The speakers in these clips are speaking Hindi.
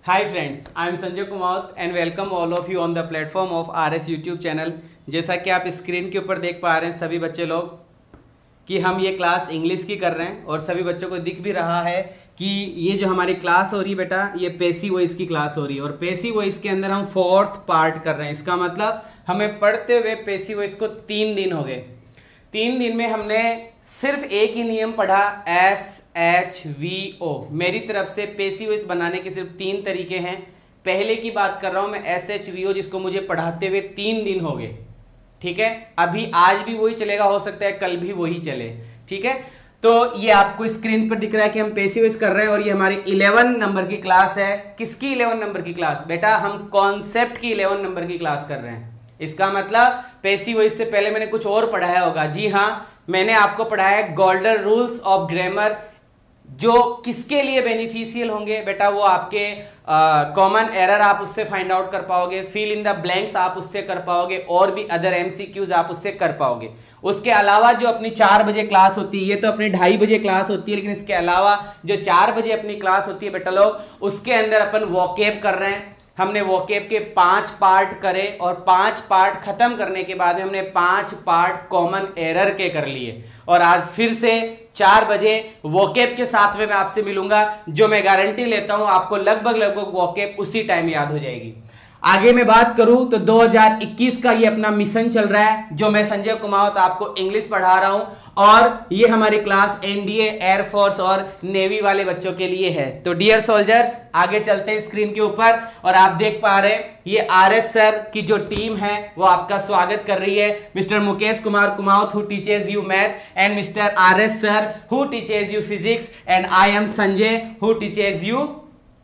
Hi friends, I am Sanjay Kumaut and welcome all of you on the platform of RS YouTube channel. जैसा कि आप स्क्रीन के ऊपर देख पा रहे हैं सभी बच्चे लोग कि हम ये क्लास इंग्लिश की कर रहे हैं और सभी बच्चों को दिख भी रहा है कि ये जो हमारी क्लास हो रही है बेटा ये पैसिव वॉइस की क्लास हो रही है और पैसिव वॉइस के अंदर हम 4th पार्ट कर रहे हैं। इसका मतलब हमें पढ़ते हुए पैसिव वॉइस को 3 दिन हो गए। 3 दिन में हमने सिर्फ एक ही नियम पढ़ा, SHVO। मेरी तरफ से पैसिव वॉइस बनाने के सिर्फ 3 तरीके हैं। पहले की बात कर रहा हूं मैं SHVO, जिसको मुझे पढ़ाते हुए 3 दिन हो गए। ठीक है, अभी आज भी वही चलेगा, हो सकता है कल भी वही चले। ठीक है, तो ये आपको स्क्रीन पर दिख रहा है कि हम पैसिव वॉइस कर रहे हैं और ये हमारी 11 नंबर की क्लास है। किसकी 11 नंबर की क्लास? बेटा हम कॉन्सेप्ट की 11 नंबर की क्लास कर रहे हैं। इसका मतलब पैसिव वॉइस से पहले मैंने कुछ और पढ़ाया होगा। जी हाँ, मैंने आपको पढ़ाया है गोल्डन रूल्स ऑफ ग्रामर, जो किसके लिए बेनिफिशियल होंगे बेटा? वो आपके कॉमन एरर आप उससे फाइंड आउट कर पाओगे, फिल इन द ब्लैंक्स आप उससे कर पाओगे और भी अदर MCQs आप उससे कर पाओगे। उसके अलावा जो अपनी 4 बजे क्लास होती है, ये तो अपनी 2:30 बजे क्लास होती है, लेकिन इसके अलावा जो 4 बजे अपनी क्लास होती है बेटा लोग, उसके अंदर अपन वोकैब कर रहे हैं। हमने वोकैब के 5 पार्ट करे और 5 पार्ट खत्म करने के बाद हमने 5 पार्ट कॉमन एरर के कर लिए और आज फिर से 4 बजे वोकैब के साथ में मैं आपसे मिलूंगा, जो मैं गारंटी लेता हूं आपको लगभग वोकैब उसी टाइम याद हो जाएगी। आगे मैं बात करूं तो 2021 का ये अपना मिशन चल रहा है, जो मैं संजय कुमावत आपको इंग्लिश पढ़ा रहा हूं और ये हमारी क्लास NDA एयरफोर्स और नेवी वाले बच्चों के लिए है। तो डियर सोल्जर्स, आगे चलते हैं स्क्रीन के ऊपर और आप देख पा रहे हैं ये RS सर की जो टीम है वो आपका स्वागत कर रही है। Mister Mukesh Kumar Kumawat who teaches you math and mister RS sir who teaches you physics and I am Sanjay who teaches you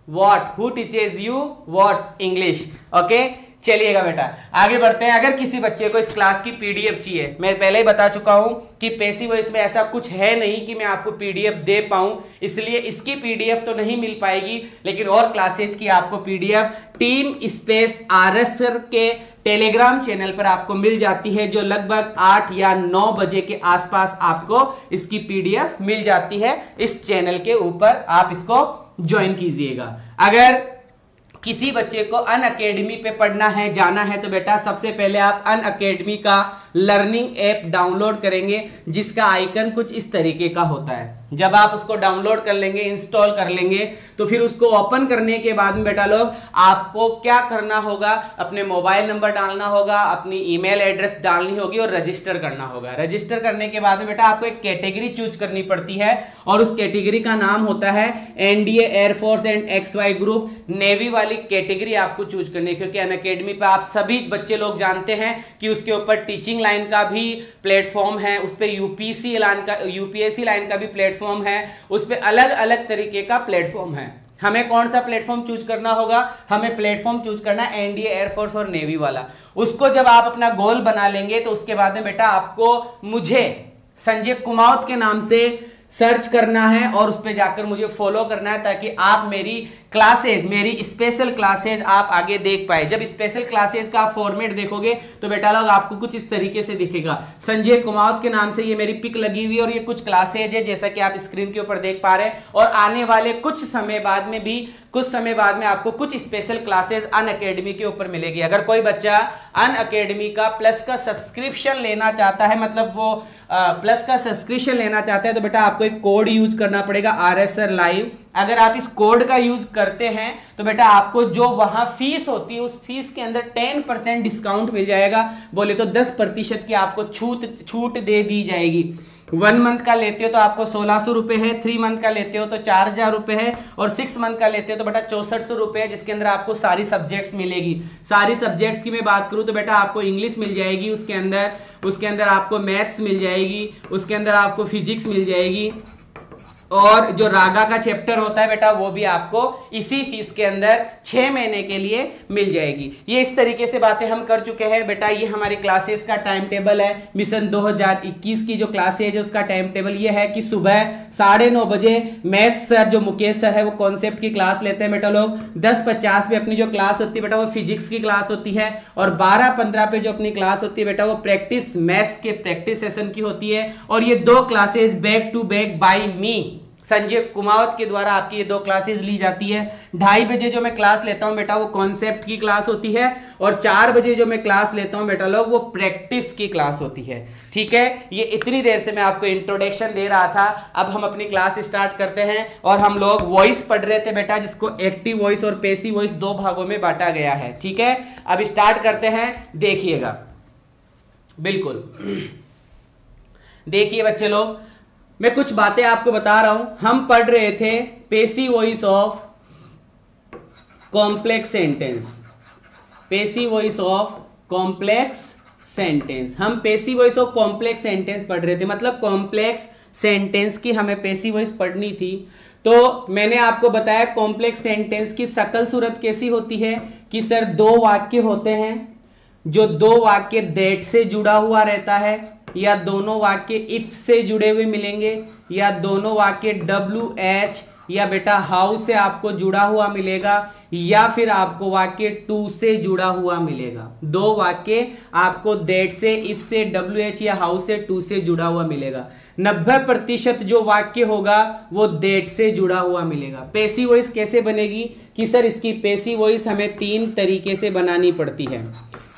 Who teaches you what? English। Okay, चलिएगा बेटा आगे बढ़ते हैं। अगर किसी बच्चे को इस क्लास की PDF चाहिए, मैं पहले ही बता चुका हूं कि पैसिव वॉइस में ऐसा कुछ है नहीं कि मैं आपको PDF दे पाऊं, इसलिए इसकी PDF तो नहीं मिल पाएगी, लेकिन और क्लासेज की आपको PDF team space RS sir के टेलीग्राम चैनल पर आपको मिल जाती है, जो लगभग 8 या 9 बजे के आसपास आपको इसकी PDF मिल जाती है। इस चैनल के ऊपर आप इसको ज्वाइन कीजिएगा। अगर किसी बच्चे को अनअकैडमी पे पढ़ना है, जाना है, तो बेटा सबसे पहले आप अनअकैडमी का लर्निंग ऐप डाउनलोड करेंगे, जिसका आइकन कुछ इस तरीके का होता है। जब आप उसको डाउनलोड कर लेंगे, इंस्टॉल कर लेंगे, तो फिर उसको ओपन करने के बाद में बेटा लोग आपको क्या करना होगा? अपने मोबाइल नंबर डालना होगा, अपनी ईमेल एड्रेस डालनी होगी और रजिस्टर करना होगा। रजिस्टर करने के बाद में बेटा आपको एक कैटेगरी चूज करनी पड़ती है और उस कैटेगरी का नाम होता है NDA air force and XY group. Navy वाली कैटेगरी आपको चूज करनी है, क्योंकि अनअकैडमी पे आप सभी बच्चे लोग जानते हैं कि उसके ऊपर टीचिंग लाइन का भी प्लेटफॉर्म है, उस पर UPSC लाइन का भी प्लेटफॉर्म है, उस पर अलग अलग तरीके का प्लेटफॉर्म है। हमें कौन सा प्लेटफॉर्म चूज करना होगा? हमें प्लेटफॉर्म चूज करना है NDA एयरफोर्स और नेवी वाला। उसको जब आप अपना गोल बना लेंगे तो उसके बाद में बेटा आपको मुझे संजय कुमावत के नाम से सर्च करना है और उस पर जाकर मुझे फॉलो करना है, ताकि आप मेरी क्लासेज, मेरी स्पेशल क्लासेज आप आगे देख पाए। जब स्पेशल क्लासेज का फॉर्मेट देखोगे तो बेटा लोग आपको कुछ इस तरीके से दिखेगा। संजय कुमावत के नाम से ये मेरी पिक लगी हुई है और ये कुछ क्लासेज है, जैसा कि आप स्क्रीन के ऊपर देख पा रहे हैं। और आने वाले कुछ समय बाद में आपको कुछ स्पेशल क्लासेज अनअकैडमी के ऊपर मिलेगी। अगर कोई बच्चा अनअकैडमी का प्लस का सब्सक्रिप्शन लेना चाहता है, मतलब वो प्लस का सब्सक्रिप्शन लेना चाहता है, तो बेटा आपको एक कोड यूज करना पड़ेगा, RS सर लाइव। अगर आप इस कोड का यूज करते हैं तो बेटा आपको जो वहां फीस होती है उस फीस के अंदर 10% डिस्काउंट मिल जाएगा। बोले तो 10% की आपको छूट दे दी जाएगी। 1 मंथ का लेते हो तो आपको 1600 रुपए है, 3 मंथ का लेते हो तो 4000 रुपए है और 6 मंथ का लेते हो तो बेटा 6400 रुपए है, जिसके अंदर आपको सारी सब्जेक्ट्स मिलेगी। सारी सब्जेक्ट्स की मैं बात करूं तो बेटा आपको इंग्लिश मिल जाएगी, उसके अंदर आपको मैथ्स मिल जाएगी, उसके अंदर आपको फिजिक्स मिल जाएगी और जो रागा का चैप्टर होता है बेटा वो भी आपको इसी फीस के अंदर 6 महीने के लिए मिल जाएगी। ये इस तरीके से बातें हम कर चुके हैं बेटा। ये हमारी क्लासेस का टाइम टेबल है। मिशन 2021 की जो क्लासेज है उसका टाइम टेबल ये है कि सुबह 9:30 बजे मैथ्स सर जो मुकेश सर है वो कॉन्सेप्ट की क्लास लेते हैं बेटा लोग। 10:50 पे अपनी जो क्लास होती है बेटा वो फिजिक्स की क्लास होती है और 12:15 पे जो अपनी क्लास होती है बेटा वो मैथ्स के प्रैक्टिस सेशन की होती है। और ये 2 classes back to back by me Sanjay Kumawat के द्वारा आपकी ये 2 क्लासेस ली जाती है। 2:30 बजे जो मैं क्लास लेता हूं बेटा वो कॉन्सेप्ट की क्लास होती है, और 4 बजे जो मैं क्लास लेता हूं बेटा लोग वो प्रैक्टिस की क्लास होती है। ठीक है, ये इतनी देर से मैं आपको इंट्रोडक्शन दे रहा था। अब हम अपनी क्लास स्टार्ट करते हैं, और हम लोग वॉइस पढ़ रहे थे बेटा, जिसको एक्टिव वॉइस और पैसिव वॉइस 2 भागों में बांटा गया है। ठीक है, अब स्टार्ट करते हैं, देखिएगा। बिल्कुल देखिए बच्चे लोग, मैं कुछ बातें आपको बता रहा हूं। हम पढ़ रहे थे passive voice of complex sentence, passive voice of complex sentence. हम passive voice of complex sentence पढ़ रहे थे, मतलब कॉम्प्लेक्स सेंटेंस की हमें पैसिव वॉइस पढ़नी थी। तो मैंने आपको बताया कॉम्प्लेक्स सेंटेंस की शकल सूरत कैसी होती है कि सर 2 वाक्य होते हैं, जो 2 वाक्य दैट से जुड़ा हुआ रहता है, या दोनों वाक्य इफ से जुड़े हुए मिलेंगे, या दोनों वाक्य WH या बेटा हाउ से आपको जुड़ा हुआ मिलेगा, या फिर आपको वाक्य टू से जुड़ा हुआ मिलेगा। 2 वाक्य आपको दैट से, इफ से, WH या हाउ से, टू से जुड़ा हुआ मिलेगा। 90% जो वाक्य होगा वो दैट से जुड़ा हुआ मिलेगा। पैसिव वॉइस कैसे बनेगी कि सर इसकी पैसिव वॉइस हमें 3 तरीके से बनानी पड़ती है।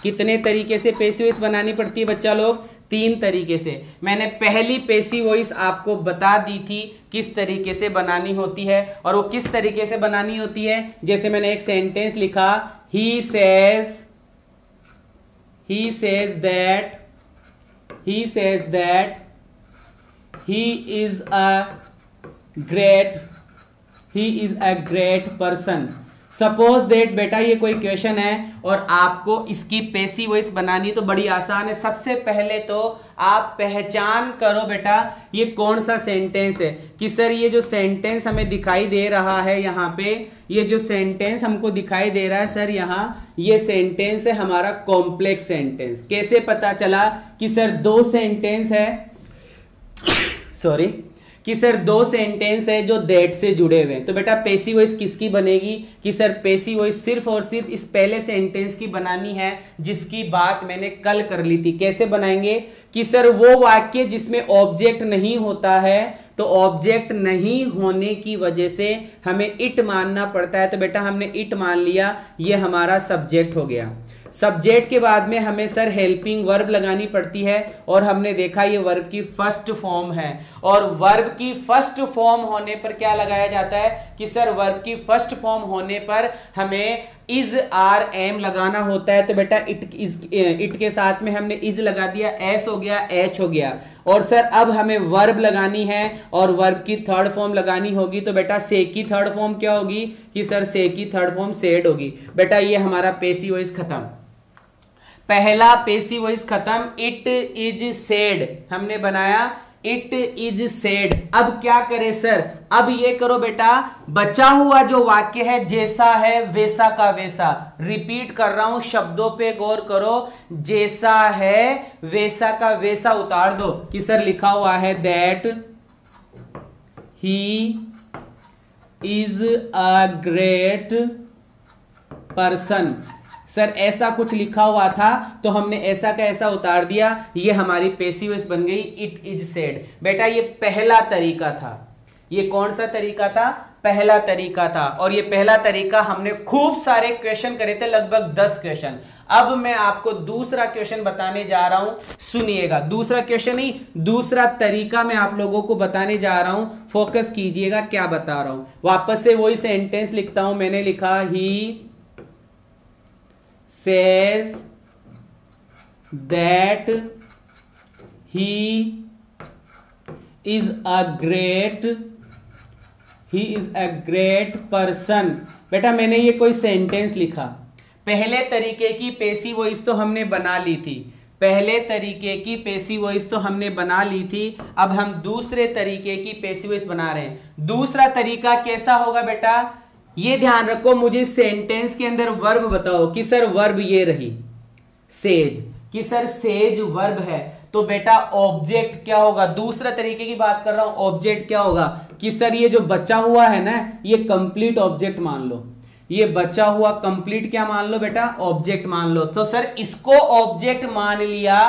कितने तरीके से पैसिव वॉइस बनानी पड़ती है बच्चा लोग? 3 तरीके से। मैंने पहली पैसिव वॉइस आपको बता दी थी किस तरीके से बनानी होती है, और वो किस तरीके से बनानी होती है, जैसे मैंने एक सेंटेंस लिखा, he says that he is a great person. Suppose that बेटा ये कोई क्वेश्चन है और आपको इसकी पैसिव वॉइस बनानी, तो बड़ी आसान है। सबसे पहले तो आप पहचान करो बेटा ये कौन सा सेंटेंस है, कि सर ये जो सेंटेंस हमें दिखाई दे रहा है यहाँ पे, ये जो सेंटेंस हमको दिखाई दे रहा है सर यहाँ, ये सेंटेंस है हमारा कॉम्प्लेक्स सेंटेंस। कैसे पता चला कि सर 2 सेंटेंस है, सॉरी, कि सर 2 सेंटेंस है जो दैट से जुड़े हुए हैं। तो बेटा पैसिव वॉइस किसकी बनेगी कि सर पैसिव वॉइस सिर्फ और सिर्फ इस पहले सेंटेंस की बनानी है, जिसकी बात मैंने कल कर ली थी। कैसे बनाएंगे कि सर वो वाक्य जिसमें ऑब्जेक्ट नहीं होता है, तो ऑब्जेक्ट नहीं होने की वजह से हमें इट मानना पड़ता है। तो बेटा हमने इट मान लिया, ये हमारा सब्जेक्ट हो गया। सब्जेक्ट के बाद में हमें सर हेल्पिंग वर्ब लगानी पड़ती है, और हमने देखा ये वर्ब की फर्स्ट फॉर्म है। और वर्ब की फर्स्ट फॉर्म होने पर क्या लगाया जाता है कि सर वर्ब की फर्स्ट फॉर्म होने पर हमें इज आर एम लगाना होता है। तो बेटा इट के साथ में हमने इज लगा दिया, एस हो गया, एच हो गया। और सर अब हमें वर्ब लगानी है, और वर्ब की थर्ड फॉर्म लगानी होगी। तो बेटा से की थर्ड फॉर्म क्या होगी कि सर से की थर्ड फॉर्म सेड होगी। बेटा ये हमारा पैसिव वॉइस खत्म, पहला पैसिव वॉइस खत्म। इट इज सेड हमने बनाया, इट इज सेड। अब क्या करें सर, अब ये करो बेटा, बचा हुआ जो वाक्य है जैसा है वैसा का वैसा, रिपीट कर रहा हूं, शब्दों पे गौर करो, जैसा है वैसा का वैसा उतार दो। कि सर लिखा हुआ है that he is a great person. Sir ऐसा कुछ लिखा हुआ था तो हमने ऐसा का ऐसा उतार दिया, ये हमारी पैसिव वॉइस बन गई, इट इज सेड। बेटा ये पहला तरीका था। ये कौन सा तरीका था? पहला तरीका था। और ये पहला तरीका हमने खूब सारे क्वेश्चन करे थे, लगभग 10 क्वेश्चन। अब मैं आपको दूसरा क्वेश्चन बताने जा रहा हूं, सुनिएगा। दूसरा क्वेश्चन नहीं, दूसरा तरीका मैं आप लोगों को बताने जा रहा हूं, फोकस कीजिएगा क्या बता रहा हूं। वापस से वही सेंटेंस लिखता हूं, मैंने लिखा ही says that he is a great person। बेटा मैंने ये कोई सेंटेंस लिखा, पहले तरीके की पैसिव वॉइस तो हमने बना ली थी, पहले तरीके की पैसिव वॉइस तो हमने बना ली थी। अब हम दूसरे तरीके की पैसिव वॉइस बना रहे हैं। दूसरा तरीका कैसा होगा बेटा, ये ध्यान रखो, मुझे सेंटेंस के अंदर वर्ब बताओ कि सर वर्ब ये रही सेज, कि सर सेज वर्ब है, तो बेटा ऑब्जेक्ट क्या होगा? दूसरा तरीके की बात कर रहा हूं, ऑब्जेक्ट क्या होगा कि सर ये जो बचा हुआ है ना, ये कंप्लीट ऑब्जेक्ट मान लो, ये बचा हुआ कंप्लीट क्या मान लो बेटा? ऑब्जेक्ट मान लो। तो सर इसको ऑब्जेक्ट मान लिया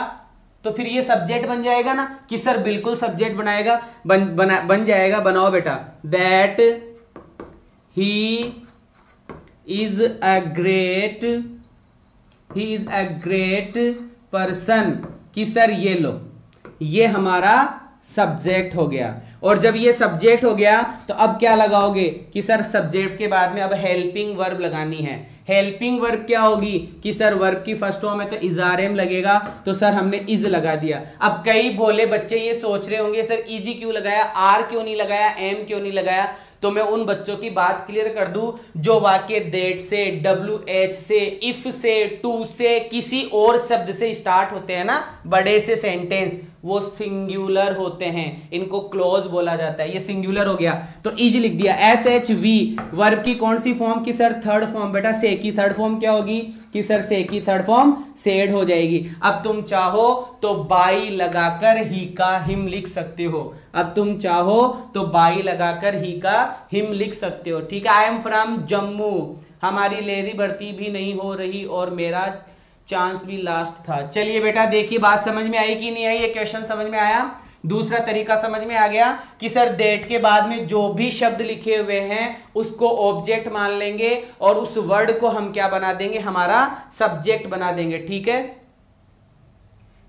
तो फिर ये सब्जेक्ट बन जाएगा ना कि सर बिल्कुल सब्जेक्ट बनाएगा, बन जाएगा। बनाओ बेटा, that he is a great person, कि सर ये लो, ये हमारा सब्जेक्ट हो गया। और जब ये सब्जेक्ट हो गया तो अब क्या लगाओगे कि सर सब्जेक्ट के बाद में अब हेल्पिंग वर्ब लगानी है। हेल्पिंग वर्ब क्या होगी कि सर वर्ब की फर्स्ट फॉर्म है तो इज़ारेम लगेगा, तो सर हमने इज लगा दिया। अब कई भोले बच्चे ये सोच रहे होंगे सर इजी क्यों लगाया, आर क्यों नहीं लगाया, एम क्यों नहीं लगाया। तो मैं उन बच्चों की बात क्लियर कर दूं जो वाक्य दैट से, WH से, इफ से, टू से, किसी और शब्द से स्टार्ट होते हैं ना, बड़े से सेंटेंस, वो सिंगुलर होते हैं, इनको क्लोज बोला जाता है। ये सिंगुलर हो गया तो इज लिख दिया। SHV वर्ब की कौन सी फॉर्म की सर थर्ड फॉर्म, बेटा से की थर्ड फॉर्म क्या होगी कि सर से की थर्ड फॉर्म सेड हो जाएगी। अब तुम चाहो तो बाई लगाकर ही का हिम लिख सकते हो, अब तुम चाहो तो बाई लगाकर ही का हिम लिख सकते हो, ठीक है। आई एम फ्रॉम जम्मू, हमारी लेरी भर्ती भी नहीं हो रही और मेरा चांस भी लास्ट था। चलिए बेटा देखिए बात समझ में आई कि नहीं आई, ये क्वेश्चन समझ में आया। दूसरा तरीका समझ में आ गया कि सर दैट के बाद में जो भी शब्द लिखे हुए हैं उसको ऑब्जेक्ट मान लेंगे और उस वर्ड को हम क्या बना देंगे, हमारा सब्जेक्ट बना देंगे, ठीक है।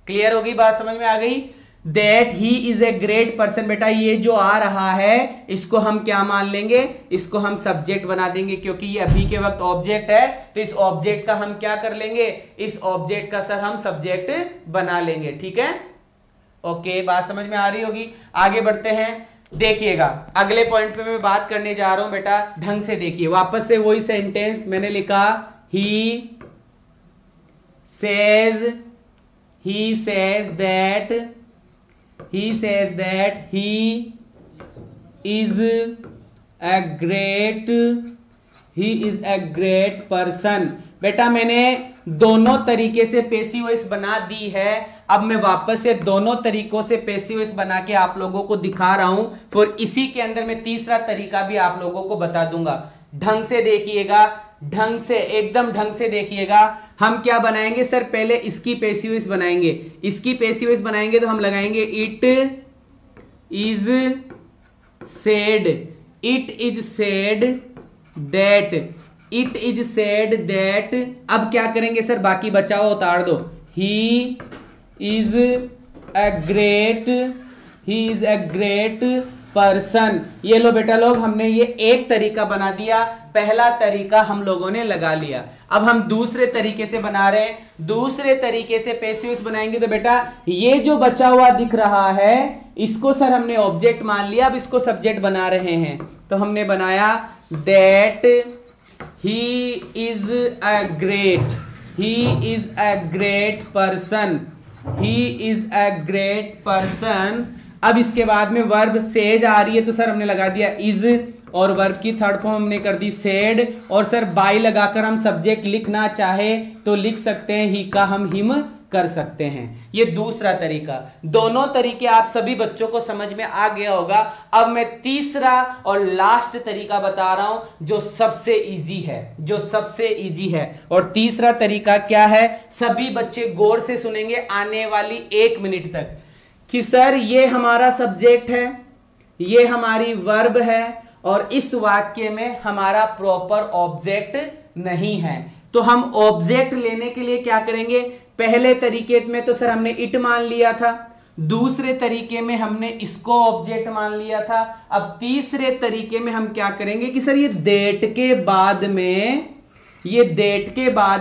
क्लियर होगी बात, समझ में आ गई। That he is a great person, बेटा ये जो आ रहा है इसको हम क्या मान लेंगे, इसको हम सब्जेक्ट बना देंगे, क्योंकि ये अभी के वक्त ऑब्जेक्ट है तो इस ऑब्जेक्ट का हम क्या कर लेंगे, इस ऑब्जेक्ट का सर हम सब्जेक्ट बना लेंगे, ठीक है। ओके बात समझ में आ रही होगी। आगे बढ़ते हैं, देखिएगा अगले पॉइंट पे मैं बात करने जा रहा हूं बेटा, ढंग से देखिए। वापस से वही सेंटेंस मैंने लिखा, ही says that he is a great person। बेटा मैंने दोनों तरीके से पैसिव वॉइस बना दी है, अब मैं वापस से दोनों तरीकों से पैसिव वॉइस बना के आप लोगों को दिखा रहा हूं। फिर इसी के अंदर मैं तीसरा तरीका भी आप लोगों को बता दूंगा। ढंग से देखिएगा, ढंग से, एकदम ढंग से देखिएगा। हम क्या बनाएंगे सर, पहले इसकी पैसिव वॉइस बनाएंगे। इसकी पैसिव वॉइस बनाएंगे तो हम लगाएंगे इट इज सेड दैट। अब क्या करेंगे सर, बाकी बचाओ उतार दो। He is a great person. ये लो बेटा लोग, हमने ये एक तरीका बना दिया, पहला तरीका हम लोगों ने लगा लिया। अब हम दूसरे तरीके से बना रहे हैं। दूसरे तरीके से पैसिव वॉइस बनाएंगे तो बेटा ये जो बचा हुआ दिख रहा है इसको सर हमने ऑब्जेक्ट मान लिया, अब इसको सब्जेक्ट बना रहे हैं। तो हमने बनाया that he is a great person. अब इसके बाद में वर्ब सेज आ रही है तो सर हमने लगा दिया इज, और वर्ब की थर्ड फॉर्म हमने कर दी सेड, और सर बाई लगाकर हम सब्जेक्ट लिखना चाहे तो लिख सकते हैं, ही का हम हिम कर सकते हैं। ये दूसरा तरीका। दोनों तरीके आप सभी बच्चों को समझ में आ गया होगा। अब मैं तीसरा और लास्ट तरीका बता रहा हूं जो सबसे इजी है, और तीसरा तरीका क्या है, सभी बच्चे गौर से सुनेंगे आने वाली 1 मिनट तक कि सर ये हमारा सब्जेक्ट है, ये हमारी वर्ब है, और इस वाक्य में हमारा प्रॉपर ऑब्जेक्ट नहीं है। तो हम ऑब्जेक्ट लेने के लिए क्या करेंगे, पहले तरीके में तो सर हमने इट मान लिया था, दूसरे तरीके में हमने इसको ऑब्जेक्ट मान लिया था। अब तीसरे तरीके में हम क्या करेंगे कि सर ये दैट के बाद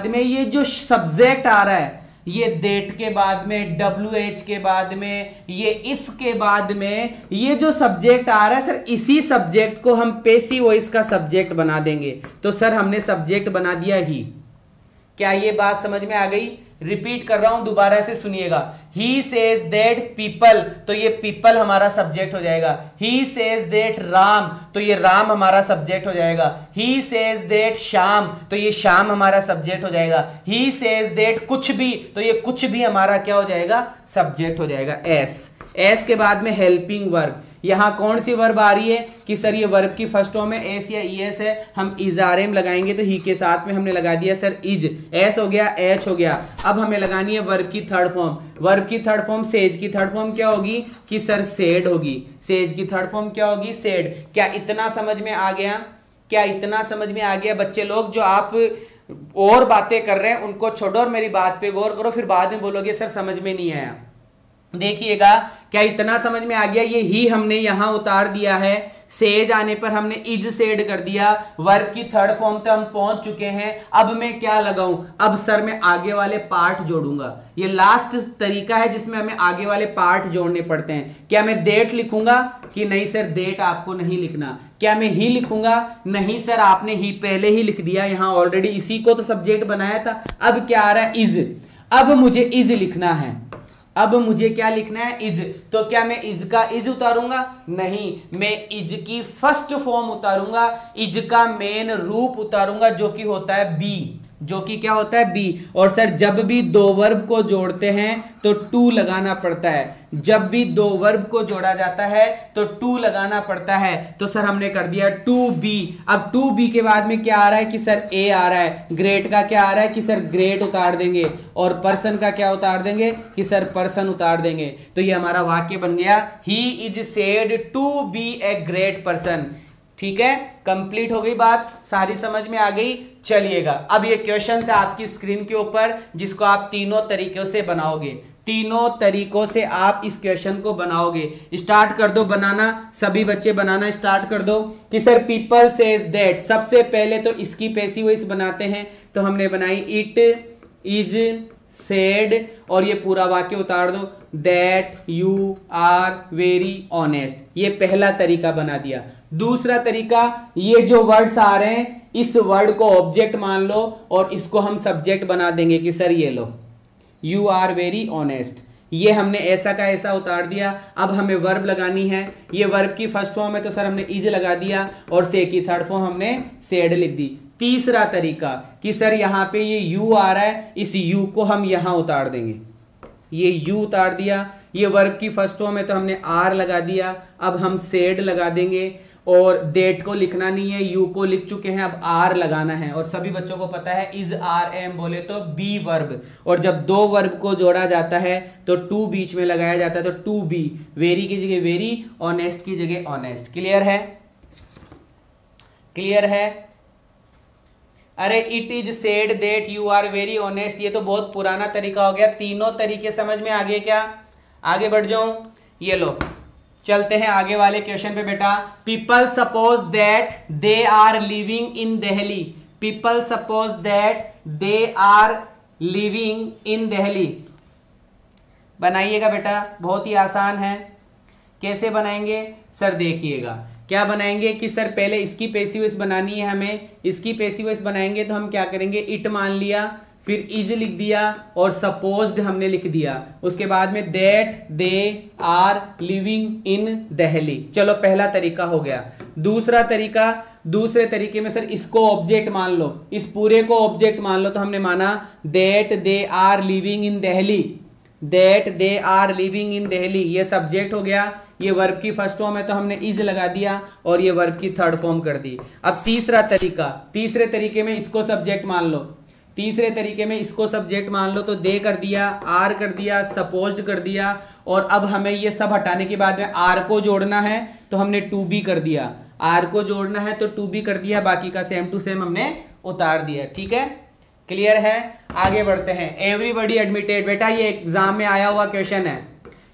में ये जो सब्जेक्ट आ रहा है, ये दैट के बाद में, WH के बाद में, ये इफ के बाद में, ये जो सब्जेक्ट आ रहा है सर इसी सब्जेक्ट को हम पैसिव वॉइस का सब्जेक्ट बना देंगे। तो सर हमने सब्जेक्ट बना दिया ही। क्या ये बात समझ में आ गई? रिपीट कर रहा हूं, दोबारा से सुनिएगा। ही सेज दैट पीपल, तो ये पीपल हमारा सब्जेक्ट हो जाएगा। ही सेज दैट राम, तो ये राम हमारा सब्जेक्ट हो जाएगा। ही सेज दैट श्याम, तो ये श्याम हमारा सब्जेक्ट हो जाएगा। ही सेज दैट कुछ भी, तो ये कुछ भी हमारा क्या हो जाएगा, सब्जेक्ट हो जाएगा। एस एस के बाद में हेल्पिंग वर्ब, यहां कौन सी वर्ब आ रही है कि सर ये वर्ब की फर्स्ट फॉर्म है, एस या ईएस है, हम इजारेम लगाएंगे तो ही के साथ में हमने लगा दिया सर इज, एस हो गया, एच हो गया। अब हमें लगानी है वर्ब की थर्ड फॉर्म, वर्ब की थर्ड फॉर्म सेज की थर्ड फॉर्म क्या होगी कि सर सेड होगी, सेज की थर्ड फॉर्म क्या होगी सेड। क्या इतना समझ में आ गया, क्या इतना समझ में आ गया बच्चे लोग? जो आप और बातें कर रहे हैं उनको छोड़ो और मेरी बात पे गौर करो, फिर बाद में बोलोगे सर समझ में नहीं आया। देखिएगा क्या इतना समझ में आ गया, ये ही हमने यहां उतार दिया है, सेज आने पर हमने इज सेड कर दिया, वर्ब की थर्ड फॉर्म तक हम पहुंच चुके हैं। अब मैं क्या लगाऊं, अब सर मैं आगे वाले पार्ट जोड़ूंगा, ये लास्ट तरीका है जिसमें हमें आगे वाले पार्ट जोड़ने पड़ते हैं। क्या मैं डेट लिखूंगा कि नहीं सर डेट आपको नहीं लिखना, क्या मैं ही लिखूंगा, नहीं सर आपने ही पहले ही लिख दिया, यहां ऑलरेडी इसी को तो सब्जेक्ट बनाया था। अब क्या आ रहा है इज, अब मुझे इज लिखना है, अब मुझे क्या लिखना है इज, तो क्या मैं इज का इज उतारूंगा, नहीं मैं इज की फर्स्ट फॉर्म उतारूंगा, इज का मेन रूप उतारूंगा जो कि होता है बी, जो कि क्या होता है बी। और सर जब भी दो वर्ब को जोड़ते हैं तो टू लगाना पड़ता है, जब भी दो वर्ब को जोड़ा जाता है तो टू लगाना पड़ता है। तो सर हमने कर दिया टू बी। अब टू बी के बाद में क्या आ रहा है कि सर ए आ रहा है, ग्रेट का क्या आ रहा है कि सर ग्रेट उतार देंगे, और पर्सन का क्या उतार देंगे कि सर पर्सन उतार देंगे। तो ये हमारा वाक्य बन गया he is said to be a great person. ठीक है, कंप्लीट हो गई बात, सारी समझ में आ गई। चलिएगा अब ये क्वेश्चन है आपकी स्क्रीन के ऊपर, जिसको आप तीनों तरीकों से बनाओगे, तीनों तरीकों से आप इस क्वेश्चन को बनाओगे। स्टार्ट कर दो बनाना, सभी बच्चे बनाना स्टार्ट कर दो कि सर पीपल सेज दैट। सबसे पहले तो इसकी पैसिव वॉइस बनाते हैं, तो हमने बनाई इट इज सेड, और ये पूरा वाक्य उतार दो that you are very honest. ये पहला तरीका बना दिया। दूसरा तरीका, ये जो वर्ड्स आ रहे हैं इस वर्ड को ऑब्जेक्ट मान लो और इसको हम सब्जेक्ट बना देंगे कि सर ये लो यू आर वेरी ऑनेस्ट। ये हमने ऐसा का ऐसा उतार दिया। अब हमें वर्ब लगानी है, ये वर्ब की फर्स्ट फॉर्म है तो सर हमने इज लगा दिया, और से की थर्ड फॉर्म हमने सेड लिख दी। तीसरा तरीका कि सर यहां पे ये यू आ रहा है, इस यू को हम यहां उतार देंगे, ये यू उतार दिया। ये वर्ब की फर्स्ट फॉर्म है तो हमने आर लगा दिया, अब हम सेड लगा देंगे, और डेट को लिखना नहीं है, यू को लिख चुके हैं, अब आर लगाना है। और सभी बच्चों को पता है इज आर एम बोले तो बी वर्ब, और जब दो वर्ब को जोड़ा जाता है तो टू बीच में लगाया जाता है, तो टू बी, वेरी की जगह वेरी, ऑनेस्ट की जगह ऑनेस्ट। क्लियर है, क्लियर है? अरे it is said that you are very honest, ये तो बहुत पुराना तरीका हो गया। तीनों तरीके समझ में आ गए क्या? आगे बढ़ जाऊं, ये लो चलते हैं आगे वाले क्वेश्चन पे बेटा। People suppose that they are living in Delhi, people suppose that they are living in Delhi. बनाइएगा बेटा, बहुत ही आसान है। कैसे बनाएंगे सर? देखिएगा क्या बनाएंगे कि सर पहले इसकी पैसिव वॉइस बनानी है हमें, इसकी पैसिव वॉइस बनाएंगे तो हम क्या करेंगे, इट मान लिया, फिर इज लिख दिया, और सपोज्ड हमने लिख दिया, उसके बाद में that they are living in Delhi. चलो पहला तरीका हो गया। दूसरा तरीका, दूसरे तरीके में सर इसको ऑब्जेक्ट मान लो, इस पूरे को ऑब्जेक्ट मान लो, तो हमने माना that they are living in Delhi, that they are living in Delhi, ये सब्जेक्ट हो गया। ये वर्ब की फर्स्ट फॉर्म है तो हमने इज लगा दिया, और ये वर्ब की थर्ड फॉर्म कर दी। अब तीसरा तरीका, तीसरे तरीके में इसको सब्जेक्ट मान लो, तीसरे तरीके में इसको सब्जेक्ट मान लो, तो दे कर दिया, आर कर दिया, सपोज्ड कर दिया, और अब हमें ये सब हटाने के बाद में आर को जोड़ना है तो हमने टू बी कर दिया, आर को जोड़ना है तो टू बी कर दिया, बाकी का सेम टू सेम हमने उतार दिया। ठीक है, क्लियर है? आगे बढ़ते हैं। एवरीबॉडी एडमिटेड, बेटा ये एग्जाम में आया हुआ क्वेश्चन है,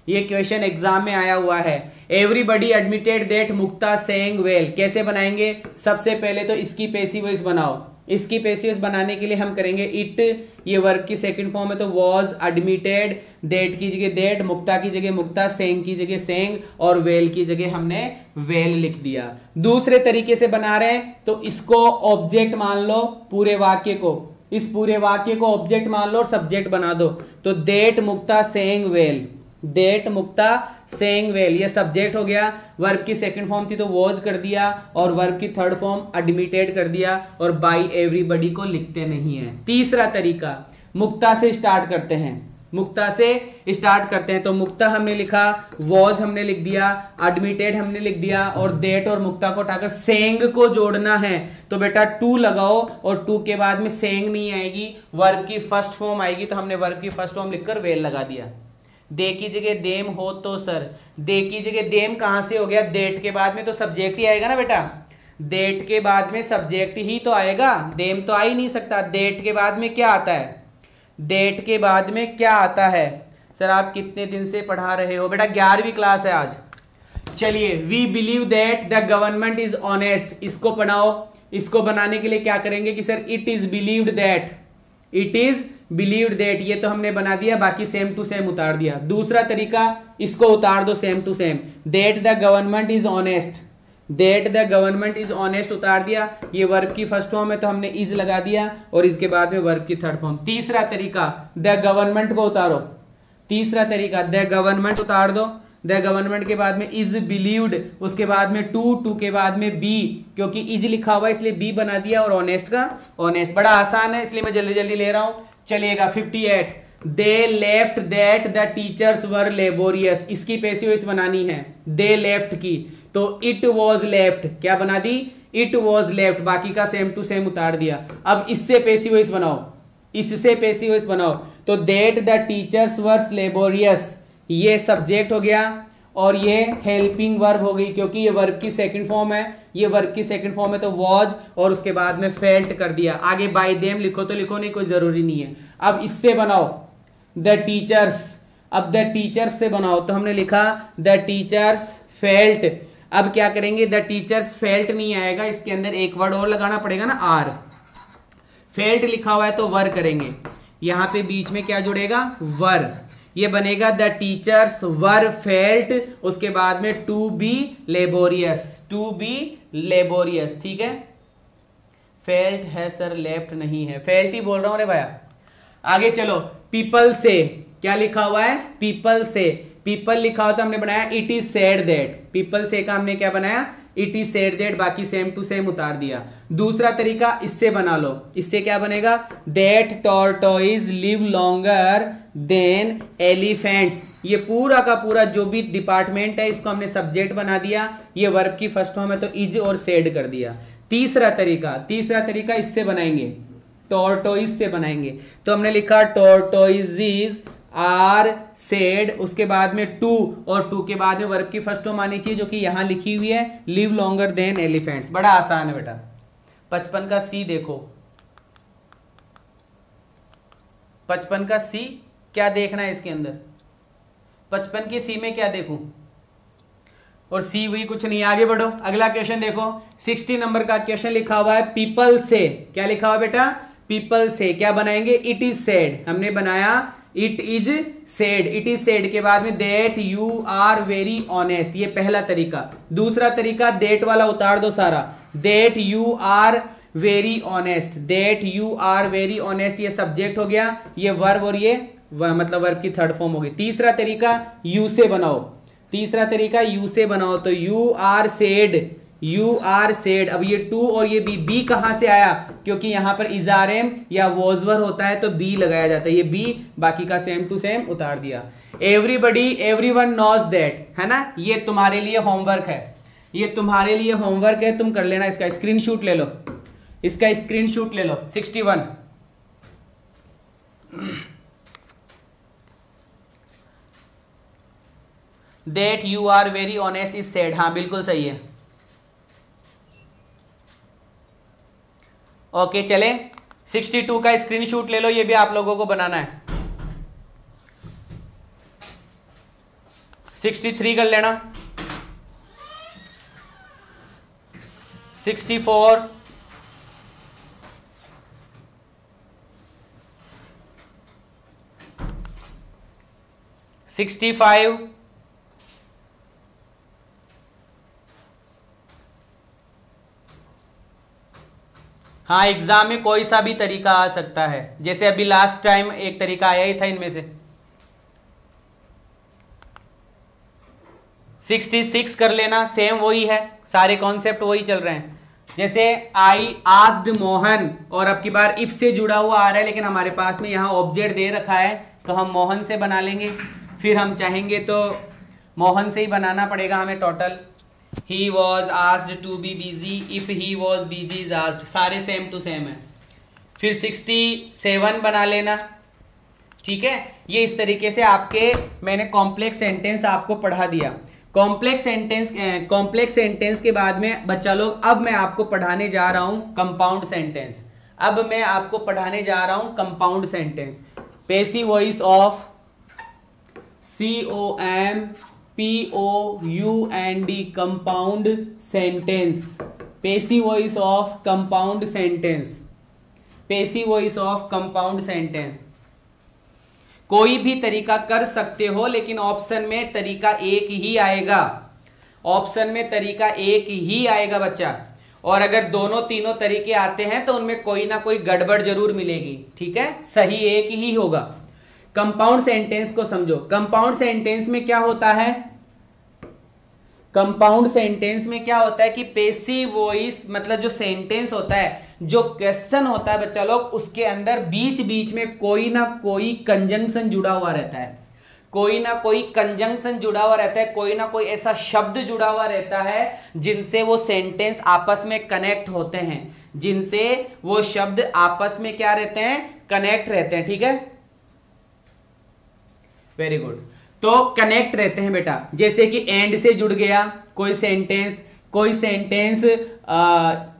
ये क्वेश्चन एग्जाम में आया हुआ है। Everybody admitted that Mukta saying well. कैसे बनाएंगे? सबसे पहले तो इसकी पैसिव वॉइस बनाओ, इसकी पैसिव वॉइस बनाने के लिए हम करेंगे इट, ये वर्ब की सेकंड फॉर्म है तो वॉज एडमिटेड, दैट की जगह दैट, मुक्ता की जगह मुक्ता, सेइंग की जगह सेइंग, और वेल की जगह हमने वेल लिख दिया। दूसरे तरीके से बना रहे हैं तो इसको ऑब्जेक्ट मान लो, पूरे वाक्य को, इस पूरे वाक्य को ऑब्जेक्ट मान लो और सब्जेक्ट बना दो, तो that Mukta saying well, that Mukta saying well, ये सब्जेक्ट हो गया। वर्ब की सेकंड फॉर्म थी तो वॉज कर दिया, और वर्ब की थर्ड फॉर्म एडमिटेड कर दिया, और बाय एवरीबॉडी को लिखते नहीं है। तीसरा तरीका, मुक्ता से स्टार्ट करते हैं, मुक्ता से स्टार्ट करते हैं। तो मुक्ता हमने लिखा, वॉज हमने लिख दिया, एडमिटेड हमने लिख दिया, और देट और मुक्ता को उठाकर सेंग को जोड़ना है। तो बेटा टू लगाओ, और टू के बाद में सेंग नहीं आएगी, वर्ब की फर्स्ट फॉर्म आएगी। तो हमने वर्ब की फर्स्ट फॉर्म लिखकर वेल लगा दिया। दे की जगह देम हो तो सर, दे की जगह देम कहां से हो गया, देट के बाद में तो सब्जेक्ट ही आएगा ना बेटा, देट के बाद में सब्जेक्ट ही तो आएगा, देम तो आ ही नहीं सकता। देट के बाद में क्या आता है, डेट के बाद में क्या आता है। सर आप कितने दिन से पढ़ा रहे हो बेटा, 11वीं क्लास है आज। चलिए, we believe that the government is honest, इसको बनाओ। इसको बनाने के लिए क्या करेंगे कि sir it is believed that, it is believed that, ये तो हमने बना दिया, बाकी सेम टू सेम उतार दिया। दूसरा तरीका, इसको उतार दो same to same, that the government is honest, that the government is honest उतार दिया। ये वर्ब की फर्स्ट फॉर्म है तो हमने इज लगा दिया, और इसके बाद में वर्ब की थर्ड फॉर्म। तीसरा तरीका, द गवर्नमेंट को उतारो। तीसरा तरीका, द गवर्नमेंट उतार दो, द गवर्नमेंट के बाद में इज बिलीव्ड, उसके बाद में टू, टू के बाद में बी, क्योंकि इज लिखा हुआ है इसलिए बी बना दिया, और ऑनेस्ट का ऑनेस्ट। बड़ा आसान है इसलिए मैं जल्दी जल्दी ले रहा हूं। चलिएगा 58, they left that the teachers were laborious, इसकी पैसिव वॉइस बनानी है, दे लेफ्ट की, तो इट वॉज लेफ्ट, क्या बना दी, इट वॉज लेफ्ट, बाकी का सेम टू सेम उतार दिया। अब इससे पैसिव वॉइस बनाओ, इससे पैसिव वॉइस बनाओ। तो that the teachers were laborious, ये सब्जेक्ट हो गया, और ये हेल्पिंग वर्ब हो गई, क्योंकि ये वर्ब की सेकंड फॉर्म है, ये वर्ब की सेकंड फॉर्म है, तो वॉज, और उसके बाद में फेल्ट कर दिया। आगे बाय देम लिखो तो लिखो, नहीं कोई जरूरी नहीं है। अब इससे बनाओ द टीचर्स, अब द टीचर्स से बनाओ, तो हमने लिखा द टीचर्स फेल्ट। अब क्या करेंगे, द टीचर्स फेल्ट नहीं आएगा, इसके अंदर एक वर्ड और लगाना पड़ेगा ना, आर। फेल्ट लिखा हुआ है तो वर करेंगे, यहां पे बीच में क्या जुड़ेगा, वर, ये बनेगा द टीचर्स वर फेल्ट, उसके बाद में to be laborious, to be laborious, ठीक है। फेल्ट है सर, लेफ्ट नहीं है, फेल्ट ही बोल रहा हूं रे भैया। आगे चलो, पीपल से, क्या लिखा हुआ है, पीपल से, पीपल लिखा हुआ तो हमने बनाया it is said that, people से का हमने क्या बनाया, इट इज सेड दैट, बाकी सेम टू सेम उतार दिया। दूसरा तरीका, इससे बना लो, इससे क्या बनेगा, that tortoise live longer than elephants, ये पूरा का पूरा जो भी डिपार्टमेंट है इसको हमने सब्जेक्ट बना दिया, ये वर्ब की फर्स्ट फॉर्म है तो इज और सेड कर दिया। तीसरा तरीका इससे बनाएंगे, टॉर्टोइज से बनाएंगे, तो हमने लिखा टॉर्टोइजेस आर सेड, उसके बाद में टू, और टू के बाद में वर्ब की फर्स्ट फॉर्म आनी चाहिए जो कि यहां लिखी हुई है, लिव लॉन्गर देन एलिफेंट्स। बड़ा आसान है बेटा। 55 का सी देखो, 55 का सी क्या देखना है इसके अंदर, 55 की सी में क्या देखूं, और सी वही कुछ नहीं। आगे बढ़ो, अगला क्वेश्चन देखो, 60 नंबर का क्वेश्चन लिखा हुआ है पीपल से, क्या लिखा हुआ बेटा, पीपल से, क्या बनाएंगे, इट इज सेड, हमने बनाया it is said, it is said के बाद में that you are very honest, ये पहला तरीका। दूसरा तरीका, दैट वाला उतार दो सारा, that you are very honest, that you are very honest, ये सब्जेक्ट हो गया, ये वर्ब, और ये मतलब वर्ब की थर्ड फॉर्म हो गई। तीसरा तरीका, यू से बनाओ, तीसरा तरीका यू से बनाओ, तो you are said, you are said. अब ये टू और ये बी कहां से आया, क्योंकि यहां पर इजारेम या वोजवर होता है तो बी लगाया जाता है, ये बी, बाकी का सेम टू सेम उतार दिया। एवरीबडी एवरीवन नोज दैट, है ना, ये तुम्हारे लिए होमवर्क है, ये तुम्हारे लिए होमवर्क है, तुम कर लेना, इसका स्क्रीनशॉट ले लो, इसका स्क्रीनशॉट ले लो। 61 that you are very honest is said, हाँ बिल्कुल सही है। ओके चले, 62 का स्क्रीनशॉट ले लो, ये भी आप लोगों को बनाना है। 63 कर लेना, 64, 65, हाँ एग्जाम में कोई सा भी तरीका आ सकता है, जैसे अभी लास्ट टाइम एक तरीका आया ही था इनमें से। 66 कर लेना, सेम वही है, सारे कॉन्सेप्ट वही चल रहे हैं। जैसे आई आस्क्ड मोहन, और अब की बार इफ से जुड़ा हुआ आ रहा है, लेकिन हमारे पास में यहाँ ऑब्जेक्ट दे रखा है तो हम मोहन से बना लेंगे, फिर हम चाहेंगे तो मोहन से ही बनाना पड़ेगा हमें total. He was asked to be busy, if he was busy is asked, सारे सेम टू सेम है। फिर 67 बना लेना, ठीक है। ये इस तरीके से आपके मैंने कॉम्प्लेक्स सेंटेंस आपको पढ़ा दिया। कॉम्प्लेक्स सेंटेंस के बाद में बच्चा लोग अब मैं आपको पढ़ाने जा रहा हूं कंपाउंड सेंटेंस। अब मैं आपको पढ़ाने जा रहा हूं compound sentence. Passive voice of COMPOUND compound sentence. Passive voice of compound sentence. Passive voice of compound sentence. कोई भी तरीका कर सकते हो, लेकिन ऑप्शन में तरीका एक ही आएगा। ऑप्शन में तरीका एक ही आएगा बच्चा, और अगर दोनों तीनों तरीके आते हैं तो उनमें कोई ना कोई गड़बड़ जरूर मिलेगी, ठीक है। सही एक ही होगा। कंपाउंड सेंटेंस को समझो। कंपाउंड सेंटेंस में क्या होता है? कंपाउंड सेंटेंस में क्या होता है कि पैसिव वॉइस मतलब जो सेंटेंस होता है, जो क्वेश्चन होता है बच्चा लोग, उसके अंदर बीच बीच में कोई ना कोई कंजंक्शन जुड़ा हुआ रहता है। कोई ना कोई कंजंक्शन जुड़ा हुआ रहता है, कोई ना कोई ऐसा शब्द जुड़ा हुआ रहता है जिनसे वो सेंटेंस आपस में कनेक्ट होते हैं, जिनसे वो शब्द आपस में क्या रहते हैं? कनेक्ट रहते हैं, ठीक है। Very good. तो कनेक्ट रहते हैं बेटा, जैसे कि एंड से जुड़ गया कोई सेंटेंस, कोई सेंटेंस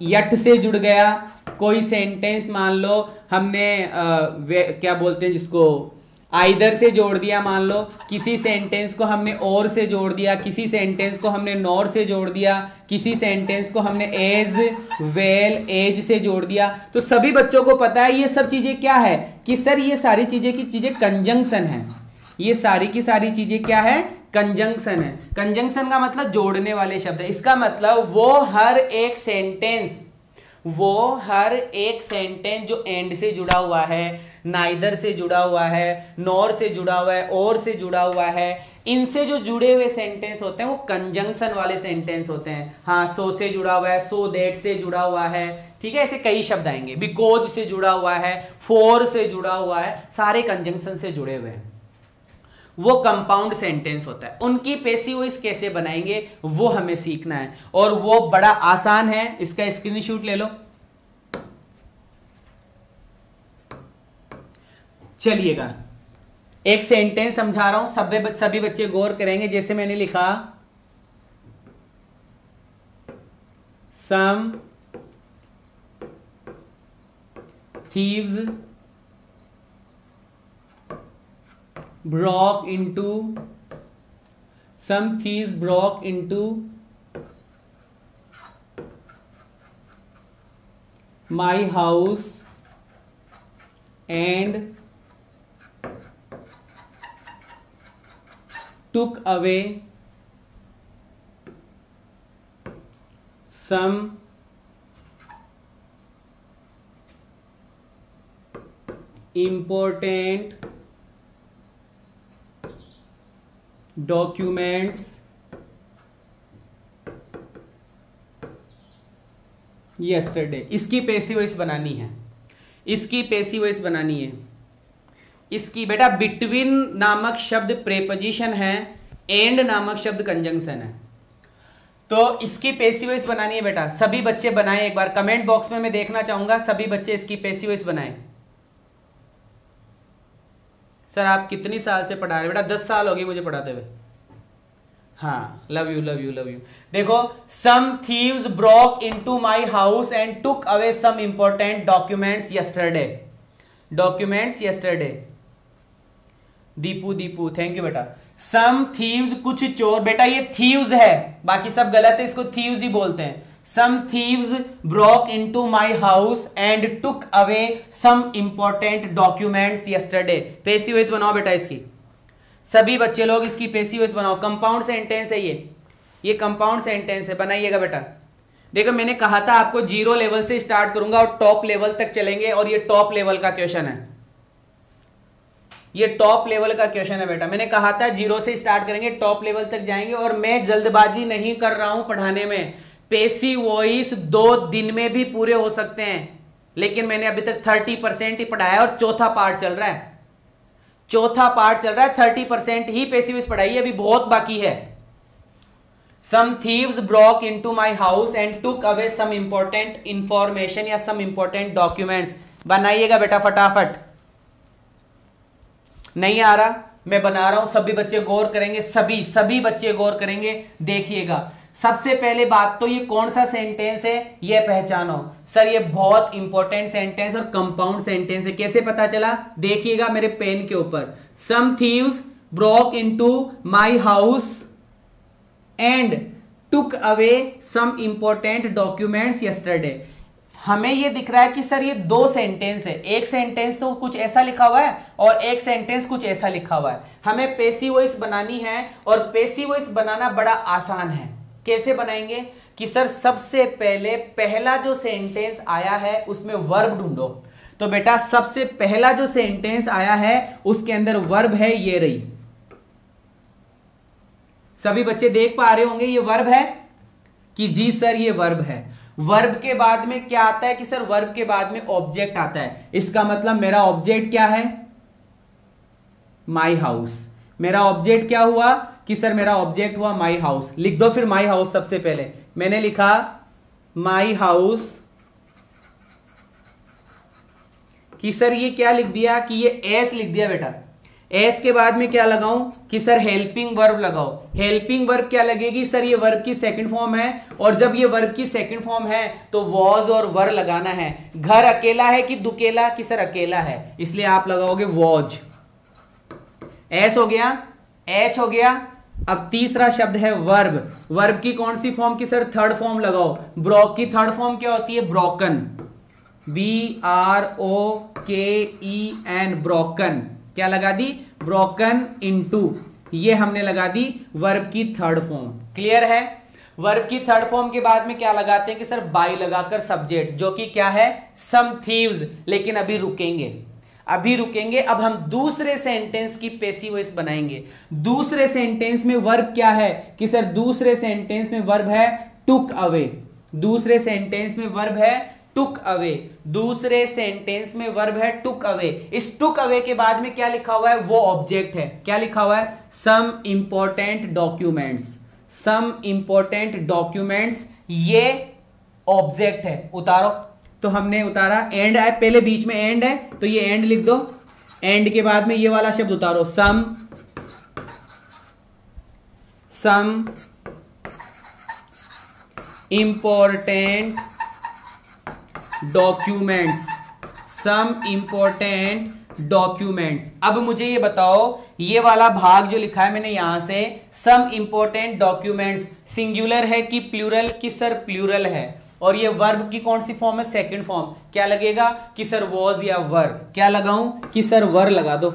यट से जुड़ गया, कोई सेंटेंस मान लो हमने क्या बोलते हैं जिसको आइदर से जोड़ दिया, मान लो किसी सेंटेंस को हमने और से जोड़ दिया, किसी सेंटेंस को हमने नॉर से जोड़ दिया, किसी सेंटेंस को हमने एज वेल एज से जोड़ दिया। तो सभी बच्चों को पता है ये सब चीजें क्या है कि सर ये सारी चीजें की चीजें कंजंक्शन है। ये सारी की सारी चीजें क्या है? कंजंक्शन है। कंजंक्शन का मतलब जोड़ने वाले शब्द है। इसका मतलब वो हर एक सेंटेंस जो एंड से जुड़ा हुआ है, नाइदर से जुड़ा हुआ है, नॉर से जुड़ा हुआ है, और से जुड़ा हुआ है, इनसे जो जुड़े हुए सेंटेंस होते हैं वो कंजंक्शन वाले सेंटेंस होते हैं। हाँ, सो से जुड़ा हुआ है, सो दैट से जुड़ा हुआ है, ठीक है। ऐसे कई शब्द आएंगे। बिकॉज से जुड़ा हुआ है, फॉर से जुड़ा हुआ है, सारे कंजंक्शन से जुड़े हुए हैं। वो कंपाउंड सेंटेंस होता है। उनकी पैसिव वॉइस कैसे बनाएंगे वो हमें सीखना है, और वो बड़ा आसान है। इसका स्क्रीनशॉट ले लो। चलिएगा, एक सेंटेंस समझा रहा हूं, सभी बच्चे गौर करेंगे। जैसे मैंने लिखा, some thieves broke into my house and took away some important documents yesterday. इसकी पैसिव वॉइस बनानी है, इसकी पैसिव वॉइस बनानी है। इसकी बेटा बिटवीन नामक शब्द प्रेपोजिशन है, एंड नामक शब्द कंजंक्शन है। तो इसकी पैसिव वॉइस बनानी है बेटा। सभी बच्चे बनाएं, एक बार कमेंट बॉक्स में मैं देखना चाहूंगा सभी बच्चे इसकी पैसिव वॉइस बनाएं। सर आप कितनी साल से पढ़ा रहे? बेटा 10 साल हो गए मुझे पढ़ाते हुए। हाँ, love you love you love you. देखो, some thieves broke into my house and took away some important documents yesterday. Documents yesterday. Deepu thank you बेटा। सम थीव्स कुछ चोर, बेटा ये थीव्स है, बाकी सब गलत है, इसको थीव्स ही बोलते हैं। Some thieves broke into my house and took away some important documents yesterday. Passive voice बनाओ बेटा इसकी। सभी बच्चे लोग इसकी पैसिव वॉइस बनाओ। कंपाउंड सेंटेंस है ये कंपाउंड सेंटेंस है, बनाइएगा बेटा। देखो मैंने कहा था आपको 0 लेवल से स्टार्ट करूंगा और टॉप लेवल तक चलेंगे, और ये टॉप लेवल का क्वेश्चन है। ये टॉप लेवल का क्वेश्चन है बेटा। मैंने कहा था 0 से स्टार्ट करेंगे, टॉप लेवल तक जाएंगे, और मैं जल्दबाजी नहीं कर रहा हूं पढ़ाने में। पैसिव वॉइस 2 दिन में भी पूरे हो सकते हैं, लेकिन मैंने अभी तक 30% ही पढ़ाया और चौथा पार्ट चल रहा है। चौथा पार्ट चल रहा है, 30% ही पैसिव वॉइस पढ़ाई है, अभी बहुत बाकी है। Some thieves broke into my house and took away some important information या some important documents। बनाइएगा बेटा फटाफट। नहीं आ रहा, मैं बना रहा हूं, सभी बच्चे गौर करेंगे, सभी बच्चे गौर करेंगे। देखिएगा, सबसे पहले बात तो ये कौन सा सेंटेंस है ये पहचानो। सर ये बहुत इंपॉर्टेंट सेंटेंस और कंपाउंड सेंटेंस है, कैसे पता चला? देखिएगा मेरे पेन के ऊपर, some thieves broke into my house and took away some important documents yesterday. हमें ये दिख रहा है कि सर ये दो सेंटेंस है, एक सेंटेंस तो कुछ ऐसा लिखा हुआ है और एक सेंटेंस कुछ ऐसा लिखा हुआ है। हमें पैसिव वॉइस बनानी है और पैसिव वॉइस बनाना बड़ा आसान है। कैसे बनाएंगे कि सर सबसे पहले पहला जो सेंटेंस आया है उसमें वर्ब ढूंढो। तो बेटा सबसे पहला जो सेंटेंस आया है उसके अंदर वर्ब है, ये रही। सभी बच्चे देख पा रहे होंगे ये वर्ब है कि जी सर ये वर्ब है। वर्ब के बाद में क्या आता है कि सर वर्ब के बाद में ऑब्जेक्ट आता है। इसका मतलब मेरा ऑब्जेक्ट क्या है? My house. मेरा ऑब्जेक्ट क्या हुआ कि सर मेरा ऑब्जेक्ट हुआ माई हाउस। लिख दो फिर माई हाउस। सबसे पहले मैंने लिखा माई हाउस कि सर ये क्या लिख दिया कि ये एस लिख दिया बेटा। एस के बाद में क्या लगाऊं कि सर हेल्पिंग वर्ब लगाओ। हेल्पिंग वर्ब क्या लगेगी? सर ये वर्ब की सेकंड फॉर्म है और जब ये वर्ब की सेकंड फॉर्म है तो वॉज और वर लगाना है। घर अकेला है कि दुकेला? कि सर अकेला है, इसलिए आप लगाओगे वॉज। एस हो गया, एच हो गया। अब तीसरा शब्द है वर्ब। वर्ब की कौन सी फॉर्म की? सर थर्ड फॉर्म लगाओ। ब्रोक की थर्ड फॉर्म क्या होती है? ब्रोकन। BROKEN, broken. क्या लगा दी? Broken into. ये हमने लगा दी वर्ब की थर्ड फॉर्म। क्लियर है? वर्ब की थर्ड फॉर्म के बाद में क्या लगाते हैं कि सर बाई लगाकर सब्जेक्ट, जो कि क्या है? सम थीव्स। लेकिन अभी रुकेंगे। अब हम दूसरे सेंटेंस की पैसिव वॉइस बनाएंगे। दूसरे सेंटेंस में वर्ब क्या है कि सर दूसरे सेंटेंस में वर्ब है टुक अवे। दूसरे सेंटेंस में वर्ब है टुक अवे। दूसरे सेंटेंस में वर्ब है टुक अवे। इस टुक अवे के बाद में क्या लिखा हुआ है? वो ऑब्जेक्ट है। क्या लिखा हुआ है? Some important documents. Some important documents, ये ऑब्जेक्ट है। उतारो। तो हमने उतारा, एंड है पहले, बीच में एंड है तो ये एंड लिख दो। एंड के बाद में ये वाला शब्द उतारो, some important documents. Some important documents. अब मुझे ये बताओ, ये वाला भाग जो लिखा है मैंने यहां से, सम इंपॉर्टेंट डॉक्यूमेंट्स, सिंगुलर है कि प्लूरल? कि सर प्लूरल है। और ये वर्ब की कौन सी फॉर्म है? Second form. क्या लगेगा कि सर वॉज या वर? क्या लगाऊं कि सर वर लगा दो।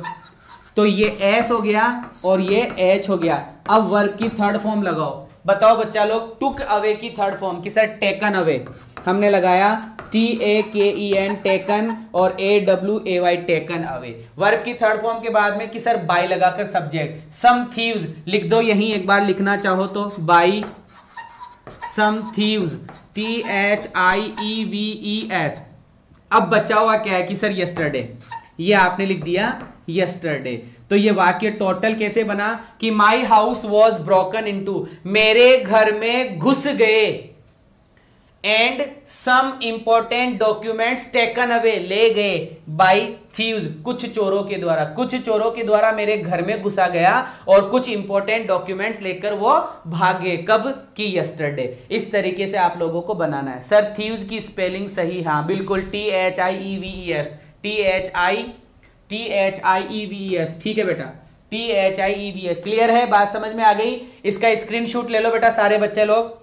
तो ये एस हो गया और ये एच हो गया। अब वर्ब की थर्ड फॉर्म लगाओ। बताओ बच्चा लोग, टुक अवे की थर्ड फॉर्म कि सर टेकन अवे। हमने लगाया TAKEN टेकन और AWAY टेकन अवे। वर्ब की थर्ड फॉर्म के बाद में कि सर बाय लगाकर सब्जेक्ट। सम थीव्स लिख दो, यहीं एक बार लिखना चाहो तो बाय सम थीव्स, THIEVES। अब बचा हुआ क्या है कि सर यस्टरडे। ये आपने लिख दिया यस्टरडे। तो ये वाक्य टोटल कैसे बना कि my house was broken into, मेरे घर में घुस गए, and some important documents taken away, ले गए, बाई थीव्स, कुछ चोरों के द्वारा। कुछ चोरों के द्वारा मेरे घर में घुसा गया और कुछ इंपॉर्टेंट डॉक्यूमेंट्स लेकर वो भागे। कब? कि यस्टरडे। इस तरीके से आप लोगों को बनाना है। सर थीव्स की स्पेलिंग सही? हाँ बिल्कुल, THIEVES। ठीक है बेटा, THIEVES। क्लियर है? बात समझ में आ गई? इसका स्क्रीनशॉट ले लो बेटा सारे बच्चे लोग।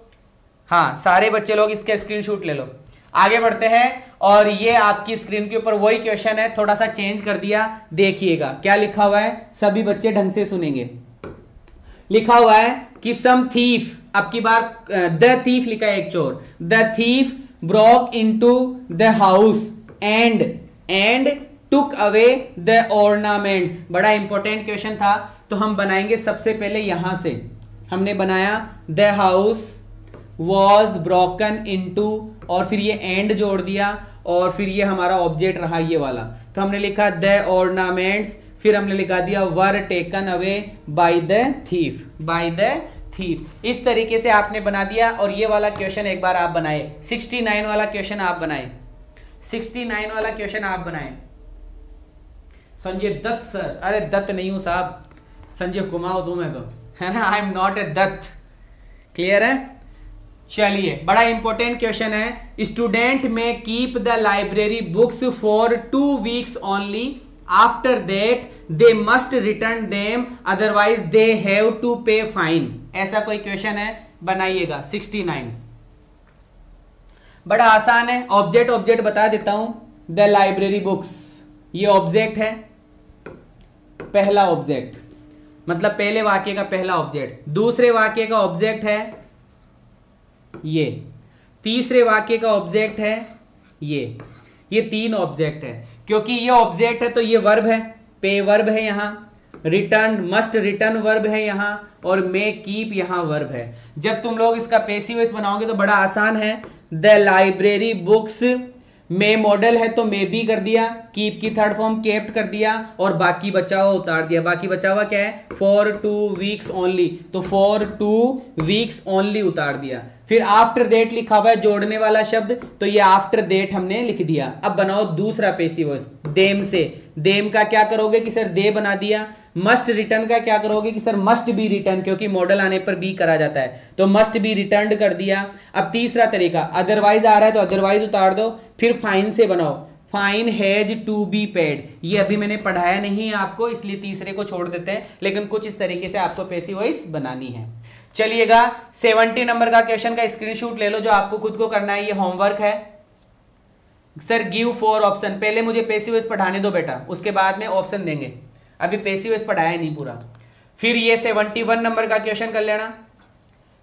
हाँ सारे बच्चे लोग इसका स्क्रीनशॉट ले लो। आगे बढ़ते हैं और ये आपकी स्क्रीन के ऊपर वही क्वेश्चन है, थोड़ा सा चेंज कर दिया। देखिएगा क्या लिखा हुआ है, सभी बच्चे ढंग से सुनेंगे। लिखा हुआ है कि सम थीफ, अब की बार द थीफ लिखा है एक चोर। The thief broke into the house and took away the ornaments. बड़ा इंपॉर्टेंट क्वेश्चन था, तो हम बनाएंगे सबसे पहले यहां से। हमने बनाया the house was broken into, और फिर ये एंड जोड़ दिया, और फिर ये हमारा ऑब्जेक्ट रहा ये वाला, तो हमने लिखा द ऑर्नामेंट्स, फिर हमने लिखा दिया were taken away by the thief, by the thief. इस तरीके से आपने बना दिया। और ये वाला क्वेश्चन एक बार आप बनाए, 69 वाला क्वेश्चन आप बनाए, 69 वाला क्वेश्चन आप बनाए। संजय दत्त सर, अरे दत्त नहीं हूं साहब, संजय कुमार हूं मैं तो, है ना, आई एम नॉट ए दत्त। क्लियर है? चलिए, बड़ा इंपॉर्टेंट क्वेश्चन है। Student may keep the library books for 2 weeks only, after that they must return them, otherwise they have to pay fine. ऐसा कोई क्वेश्चन है, बनाइएगा। 69 बड़ा आसान है। ऑब्जेक्ट बता देता हूं। द लाइब्रेरी बुक्स, ये ऑब्जेक्ट है, पहला ऑब्जेक्ट, मतलब पहले वाक्य का पहला ऑब्जेक्ट। दूसरे वाक्य का ऑब्जेक्ट है ये, तीसरे वाक्य का ऑब्जेक्ट है ये 3 ऑब्जेक्ट है। क्योंकि ये ऑब्जेक्ट है तो ये वर्ब है, पे वर्ब है यहां, रिटर्न मस्ट रिटर्न वर्ब है यहां, और मे कीप यहां वर्ब है। जब तुम लोग इसका पैसिव वॉइस बनाओगे तो बड़ा आसान है। The library books may model है तो मे बी कर दिया, कीप की थर्ड फॉर्म केप्ट कर दिया, और बाकी बचा हुआ उतार दिया। बाकी बचा हुआ क्या है? फॉर 2 वीक्स ओनली, तो फॉर 2 वीक्स ओनली उतार दिया। फिर आफ्टर डेट लिखा हुआ है जोड़ने वाला शब्द, तो ये आफ्टर डेट हमने लिख दिया। अब बनाओ दूसरा पैसिव वॉइस। देम से, देम का क्या करोगे कि सर दे बना दिया। मस्ट रिटर्न का क्या करोगे कि सर मस्ट बी रिटर्न, क्योंकि मॉडल आने पर बी करा जाता है, तो मस्ट बी रिटर्न कर दिया। अब तीसरा तरीका, अदरवाइज आ रहा है तो अदरवाइज उतार दो। फिर फाइन से बनाओ, fine has to be paid. ये अभी मैंने पढ़ाया नहीं है आपको, इसलिए तीसरे को छोड़ देते हैं, लेकिन कुछ इस तरीके से आपको पैसिव वॉइस बनानी है। चलिएगा, 70 नंबर का क्वेश्चन का स्क्रीनशॉट ले लो, जो आपको खुद को करना है। ये होमवर्क है। सर गिव 4 ऑप्शन, पहले मुझे पैसिव वॉइस पढ़ाने दो बेटा, उसके बाद में ऑप्शन देंगे। अभी पैसिव वॉइस पढ़ाया नहीं पूरा। फिर ये 71 नंबर का क्वेश्चन कर लेना,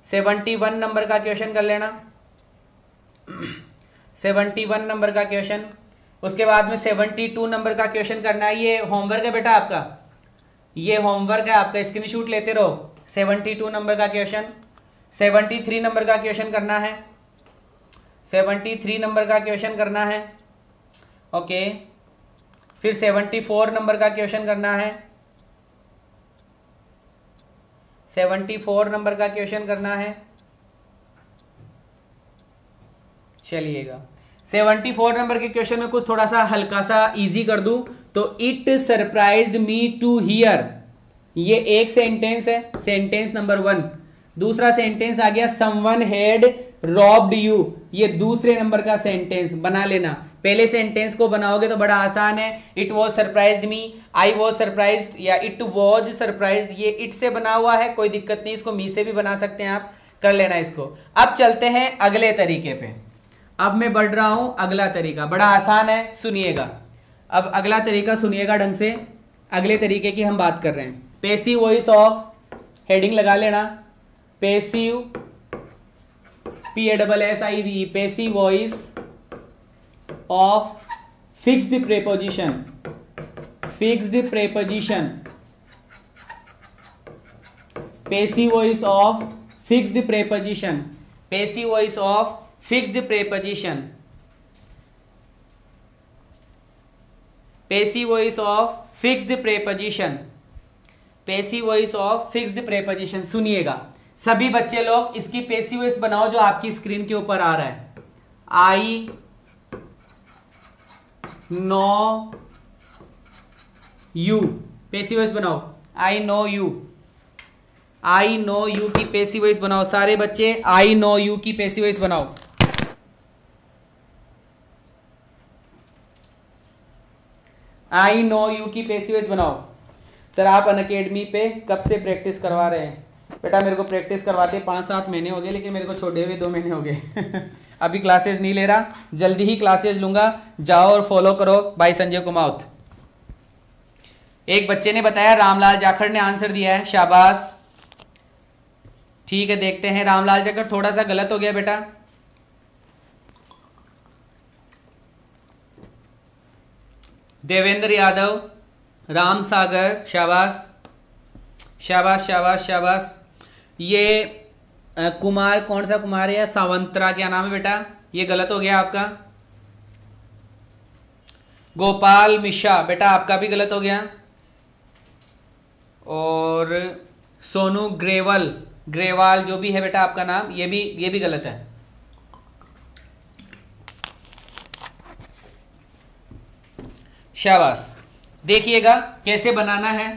71 नंबर का क्वेश्चन कर लेना, 71 नंबर का क्वेश्चन। उसके बाद में 72 नंबर का क्वेश्चन करना है। ये होमवर्क है बेटा आपका, ये होमवर्क है आपका, स्क्रीनशॉट लेते रहो। 72 नंबर का क्वेश्चन, 73 नंबर का क्वेश्चन करना है, 73 नंबर का क्वेश्चन करना है। ओके, फिर 74 नंबर का क्वेश्चन करना है, 74 नंबर का क्वेश्चन करना है। चलिएगा, 74 नंबर के क्वेश्चन में कुछ थोड़ा सा हल्का सा इजी कर दूं तो it surprised me to hear, ये एक सेंटेंस है, सेंटेंस नंबर 1। दूसरा सेंटेंस आ गया समवन हैड रॉब्ड यू, ये दूसरे नंबर का सेंटेंस बना लेना। पहले सेंटेंस को बनाओगे तो बड़ा आसान है। It was surprised me, I was surprised, या इट वॉज सरप्राइज्ड, ये इट से बना हुआ है, कोई दिक्कत नहीं, इसको मी से भी बना सकते हैं आप, कर लेना इसको। अब चलते हैं अगले तरीके पे। अब मैं बढ़ रहा हूं अगला तरीका, बड़ा आसान है, सुनिएगा। अब अगला तरीका सुनिएगा ढंग से, अगले तरीके की हम बात कर रहे हैं। पैसिव वॉइस ऑफ, हेडिंग लगा लेना, passive PASSIV, passive voice of fixed preposition, fixed preposition, passive voice of fixed preposition, passive voice of fixed preposition, passive voice of fixed preposition, passive voice of fixed preposition. सुनिएगा सभी बच्चे लोग, इसकी पैसिव वॉइस बनाओ जो आपकी स्क्रीन के ऊपर आ रहा है। I know you, passive voice बनाओ। I know you, I know you की पैसिव वॉइस बनाओ सारे बच्चे, आई नो यू की पैसिव वॉइस बनाओ। आई नो यू की पैसिव वॉइस बनाओ। सर आप अनअकैडमी पे कब से प्रैक्टिस करवा रहे हैं? बेटा मेरे को प्रैक्टिस करवाते 5-7 महीने हो गए, लेकिन मेरे को छोड़े हुए 2 महीने हो गए अभी क्लासेस नहीं ले रहा, जल्दी ही क्लासेस लूंगा, जाओ और फॉलो करो भाई संजय कुमाउत। एक बच्चे ने बताया, रामलाल जाखड़ ने आंसर दिया है, शाबाश, ठीक है। देखते हैं, रामलाल जाखड़ थोड़ा सा गलत हो गया बेटा। देवेंद्र यादव, राम सागर, शाबाश शाबाश शाबाश शाबाश। ये कुमार, कौन सा कुमार है? सावंतरा, क्या नाम है बेटा? ये गलत हो गया आपका। गोपाल मिश्रा, बेटा आपका भी गलत हो गया। और सोनू ग्रेवाल, ग्रेवाल जो भी है बेटा आपका नाम, ये भी गलत है। शाबाश। देखिएगा कैसे बनाना है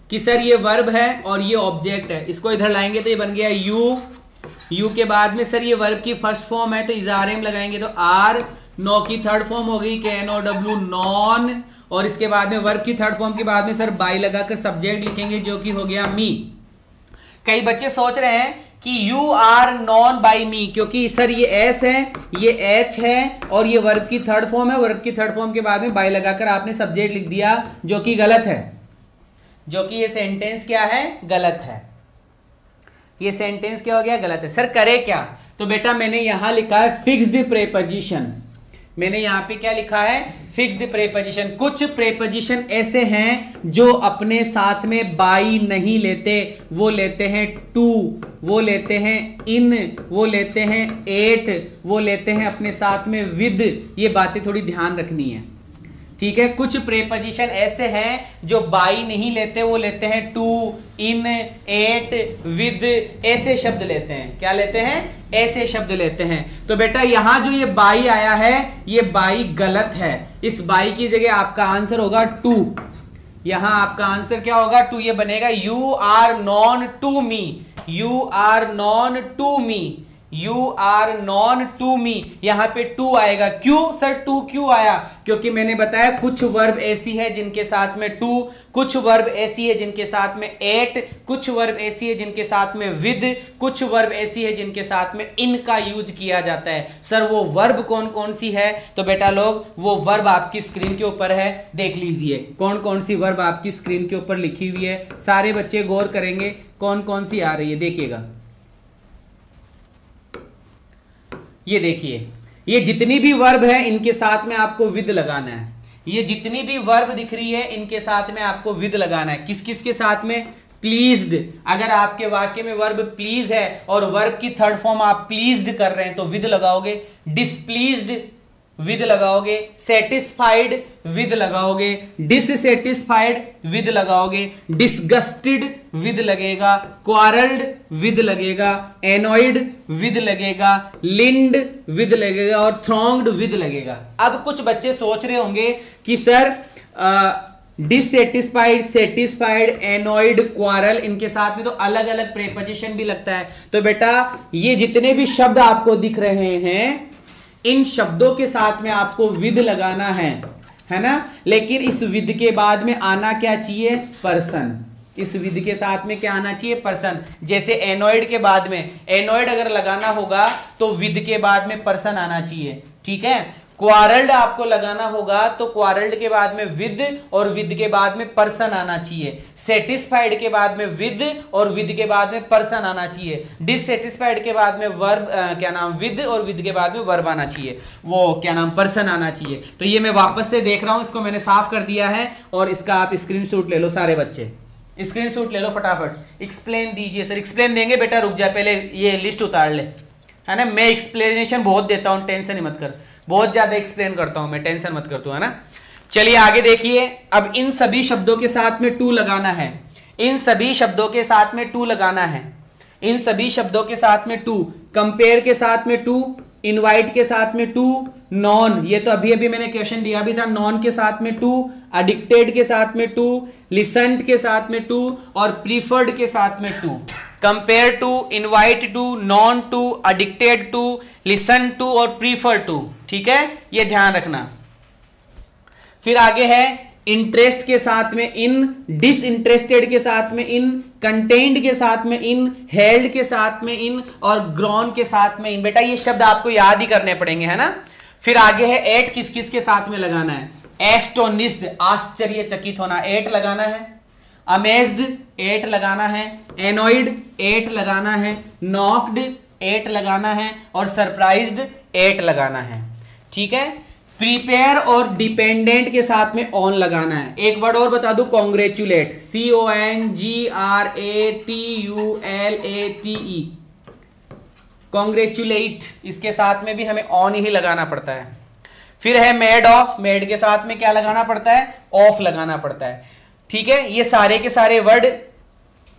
कि सर ये वर्ब है और ये ऑब्जेक्ट है, इसको इधर लाएंगे तो ये बन गया यू के बाद में सर ये वर्ब की फर्स्ट फॉर्म है तो इज़ारेम लगाएंगे तो आर, नो की थर्ड फॉर्म हो गई KNOW नॉन, और इसके बाद में वर्ब की थर्ड फॉर्म के बाद में सर बाई लगाकर सब्जेक्ट लिखेंगे जो कि हो गया मी। कई बच्चे सोच रहे हैं कि यू आर नॉन बाई मी, क्योंकि सर ये एस है, ये एच है और ये वर्ब की थर्ड फॉर्म है, वर्ब की थर्ड फॉर्म के बाद में बाई लगाकर आपने सब्जेक्ट लिख दिया, जो कि गलत है, जो कि ये सेंटेंस क्या है? गलत है। ये सेंटेंस क्या हो गया? गलत है। सर करे क्या? तो बेटा मैंने यहां लिखा है फिक्स्ड प्रेपोजिशन। मैंने यहां पे क्या लिखा है? Fixed preposition. कुछ प्रेपोजिशन ऐसे हैं जो अपने साथ में बाई नहीं लेते, वो लेते हैं टू, वो लेते हैं इन, वो लेते हैं एट, वो लेते हैं अपने साथ में विद। ये बातें थोड़ी ध्यान रखनी है, ठीक है। कुछ प्रेपोजिशन ऐसे हैं जो बाई नहीं लेते, वो लेते हैं टू, इन, एट, विद, ऐसे शब्द लेते हैं। क्या लेते हैं? ऐसे शब्द लेते हैं। तो बेटा यहां जो ये बाई आया है, ये बाई गलत है। इस बाई की जगह आपका आंसर होगा टू। यहां आपका आंसर क्या होगा? टू। ये बनेगा you are known to me, you are known to me, you are known to me. यहां पे टू आएगा। क्यों सर टू क्यों आया? क्योंकि मैंने बताया कुछ वर्ब ऐसी है जिनके साथ में टू, कुछ वर्ब ऐसी है जिनके साथ में एट, कुछ वर्ब ऐसी है जिनके साथ में विद, कुछ वर्ब ऐसी है जिनके साथ में इन का यूज किया जाता है। सर वो वर्ब कौन कौन सी है? तो बेटा लोग वो वर्ब आपकी स्क्रीन के ऊपर है, देख लीजिए कौन कौन सी वर्ब आपकी स्क्रीन के ऊपर लिखी हुई है। सारे बच्चे गौर करेंगे कौन कौन सी आ रही है, देखिएगा। ये देखिए, ये जितनी भी वर्ब है इनके साथ में आपको विद लगाना है। ये जितनी भी वर्ब दिख रही है इनके साथ में आपको विद लगाना है। किस किस के साथ में? प्लीज्ड। अगर आपके वाक्य में वर्ब प्लीज है और वर्ब की थर्ड फॉर्म आप प्लीज्ड कर रहे हैं तो विद लगाओगे। डिसप्लीज्ड विद लगाओगे, सेटिस्फाइड विद लगाओगे, डिससेटिस्फाइड विद लगाओगे, डिसगस्टेड विद लगेगा, क्वारल्ड विद लगेगा, एनॉयड विद लगेगा, लिंड विद लगेगा और थ्रॉन्ग्ड विद लगेगा। अब कुछ बच्चे सोच रहे होंगे कि sir dissatisfied, satisfied, annoyed, quarrel, इनके साथ में तो अलग अलग प्रेपोजिशन भी लगता है। तो बेटा ये जितने भी शब्द आपको दिख रहे हैं इन शब्दों के साथ में आपको विद लगाना है ना। लेकिन इस विद के बाद में आना क्या चाहिए? पर्सन। इस विद के साथ में क्या आना चाहिए? पर्सन। जैसे एनॉयड के बाद में, एनॉयड अगर लगाना होगा तो विद के बाद में पर्सन आना चाहिए, ठीक है। क्वारल्ड आपको लगाना होगा तो क्वारल्ड के बाद में विद और विद के बाद में पर्सन आना चाहिए। सेटिस्फाइड के बाद में विद और विद के बाद में पर्सन आना चाहिए। डिससेटिस्फाइड के बाद में वर्ब क्या नाम विद और विद के बाद में वर्ब आना चाहिए, वो क्या नाम पर्सन आना चाहिए। तो ये मैं वापस से देख रहा हूं, इसको मैंने साफ कर दिया है और इसका आप स्क्रीनशॉट ले लो। सारे बच्चे स्क्रीनशॉट ले लो फटाफट। एक्सप्लेन दीजिए सर। एक्सप्लेन देंगे बेटा, रुक जा पहले ये लिस्ट उतार ले, है ना। मैं एक्सप्लेनेशन बहुत देता हूं, टेंशन ही मत कर, बहुत ज्यादा एक्सप्लेन करता हूं मैं, टेंशन मत कर तू, है ना। चलिए आगे देखिए। अब इन सभी शब्दों के साथ में टू लगाना है, इन सभी शब्दों के साथ में टू लगाना है, इन सभी शब्दों के साथ में टू। कंपेयर के साथ में टू, इनवाइट के साथ में टू, नॉन, ये तो अभी अभी मैंने क्वेश्चन दिया भी था, नॉन के साथ में टू, एडिक्टेड के साथ में टू, लिसन्ड के साथ में टू और प्रीफर्ड के साथ में to. Compare to, invite to, known to, addicted to, listen to और प्रीफर टू, ठीक है, ये ध्यान रखना। फिर आगे है इंटरेस्ट के साथ में इन, डिसइंटरेस्टेड के साथ में इन, कंटेंड के साथ में इन, हेल्ड के साथ में इन और ग्रॉन के साथ में इन। बेटा ये शब्द आपको याद ही करने पड़ेंगे, है ना। फिर आगे है एट, किस किस के साथ में लगाना है? एस्टोनिस्ड, आश्चर्यचकित होना, एट लगाना है। अमेज्ड, एट लगाना है। एनॉयड, एट लगाना है। नॉक्ड, एट लगाना है और सरप्राइज्ड, एट लगाना है, ठीक है। प्रिपेयर और डिपेंडेंट के साथ में ऑन लगाना है। एक वर्ड और बता दूं, कॉन्ग्रेचुलेट, CONGRATULATE, कॉन्ग्रेचुलेट, इसके साथ में भी हमें ऑन ही लगाना पड़ता है। फिर है मेड ऑफ, मेड के साथ में क्या लगाना पड़ता है, ऑफ लगाना पड़ता है। ठीक है, ये सारे के सारे वर्ड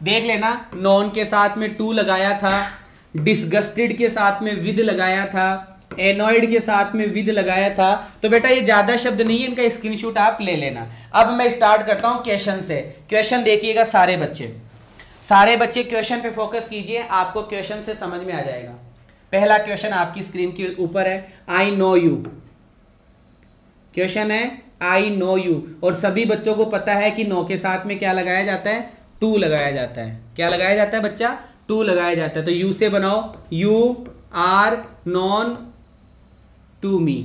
देख लेना। नॉन के साथ में टू लगाया था, डिसगस्टेड के साथ में विद लगाया था, एनॉयड के साथ में विद लगाया था। तो बेटा ये ज्यादा शब्द नहीं है, इनका स्क्रीनशॉट आप ले लेना। अब मैं स्टार्ट करता हूं क्वेश्चन से। क्वेश्चन देखिएगा सारे बच्चे क्वेश्चन पे फोकस कीजिए, आपको क्वेश्चन से समझ में आ जाएगा। पहला क्वेश्चन आपकी स्क्रीन के ऊपर है, आई नो यू। क्वेश्चन है आई नो यू, और सभी बच्चों को पता है कि नो के साथ में क्या लगाया जाता है, टू लगाया जाता है। क्या लगाया जाता है बच्चा, टू लगाया जाता है। तो यू से बनाओ, you are known to me,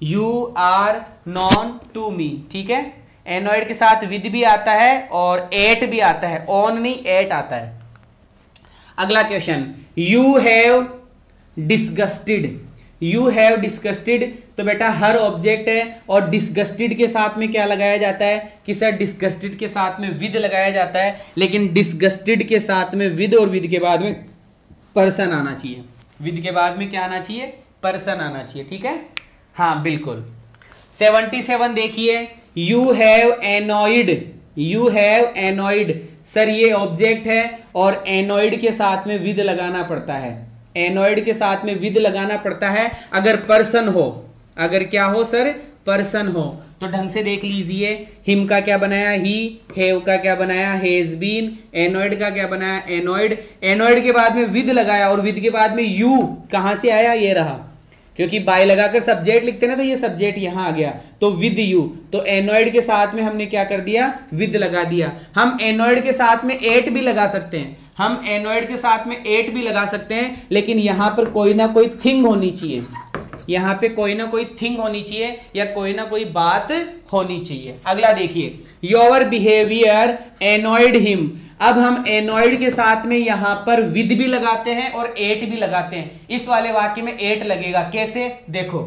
you are known to me. ठीक है, एनॉइड के साथ विद भी आता है और एट भी आता है, ऑन नहीं एट आता है। अगला question, you have disgusted, you have disgusted. तो बेटा हर ऑब्जेक्ट है और डिसगस्टेड के साथ में क्या लगाया जाता है कि सर डिसगस्टेड के साथ में विद लगाया जाता है, लेकिन डिसगस्टेड के साथ में विद और विद के बाद में पर्सन आना चाहिए। विद के बाद में क्या आना चाहिए, पर्सन आना चाहिए। ठीक है, हाँ बिल्कुल। 77 देखिए, you have annoyed, you have annoyed. Sir ये ऑब्जेक्ट है और एनॉइड के साथ में विद लगाना पड़ता है, एनॉइड के साथ में विद लगाना पड़ता है अगर पर्सन हो। अगर क्या हो सर, पर्सन हो। तो ढंग से देख लीजिए, हिम का क्या बनाया, ही, हैव का क्या बनाया, हैज बीन, एनॉइड का क्या बनाया, एनॉइड। एनॉइड के बाद में विद लगाया और विद के बाद में यू कहां से आया, ये रहा, क्योंकि बाय लगाकर सब्जेक्ट लिखते ना, तो ये सब्जेक्ट यहां आ गया, तो विद यू। तो एनॉइड के साथ में हमने क्या कर दिया, विद लगा दिया। हम एनॉइड के साथ में एट भी लगा सकते हैं, हम एनॉइड के साथ में एट भी लगा सकते हैं, लेकिन यहां पर कोई ना कोई थिंग होनी चाहिए, यहां पे कोई ना कोई थिंग होनी चाहिए या कोई ना कोई बात होनी चाहिए। अगला देखिए, योर बिहेवियर एनॉइड हिम। अब हम एनॉइड के साथ में यहां पर विद भी लगाते हैं और एट भी लगाते हैं। इस वाले वाक्य में एट लगेगा, कैसे देखो,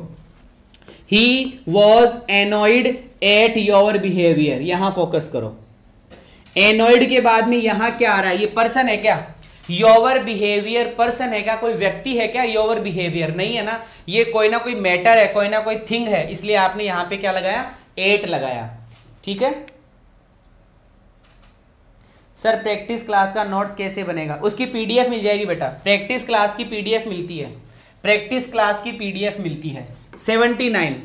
he was annoyed at your behaviour. यहां फोकस करो, एनॉइड के बाद में यहां क्या आ रहा है, ये पर्सन है क्या, योवर बिहेवियर पर्सन है क्या, कोई व्यक्ति है क्या, योवर बिहेवियर नहीं है ना, ये कोई ना कोई मैटर है, कोई ना कोई थिंग है, इसलिए आपने यहां पे क्या लगाया, एट लगाया। ठीक है सर, प्रैक्टिस क्लास का नोट्स कैसे बनेगा, उसकी पीडीएफ मिल जाएगी बेटा, प्रैक्टिस क्लास की पीडीएफ मिलती है, प्रैक्टिस क्लास की पीडीएफ मिलती है। 79,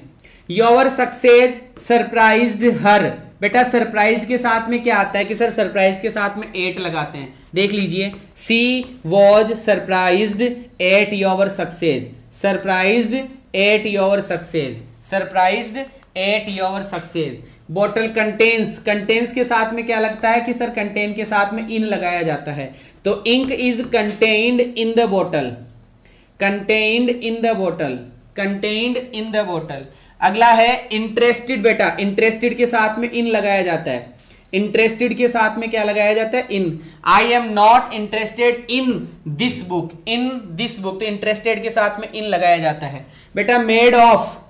योर सक्सेस सरप्राइज्ड हर। बेटा सरप्राइज्ड के साथ में क्या आता है कि सर सरप्राइज्ड के साथ में एट लगाते हैं। देख लीजिए, she was surprised at your success, surprised at your success, surprised at your success. Bottle contains, contains के साथ में क्या लगता है कि सर कंटेन के साथ में इन लगाया जाता है, तो ink is contained in the bottle, contained in the bottle, contained in the bottle. अगला है इंटरेस्टेड। बेटा इंटरेस्टेड के साथ में इन लगाया जाता है, इंटरेस्टेड के साथ में क्या लगाया जाता है, in. I am not interested in this book, in this book, तो इंटरेस्टेड के साथ में इन लगाया जाता है। बेटा मेड ऑफ,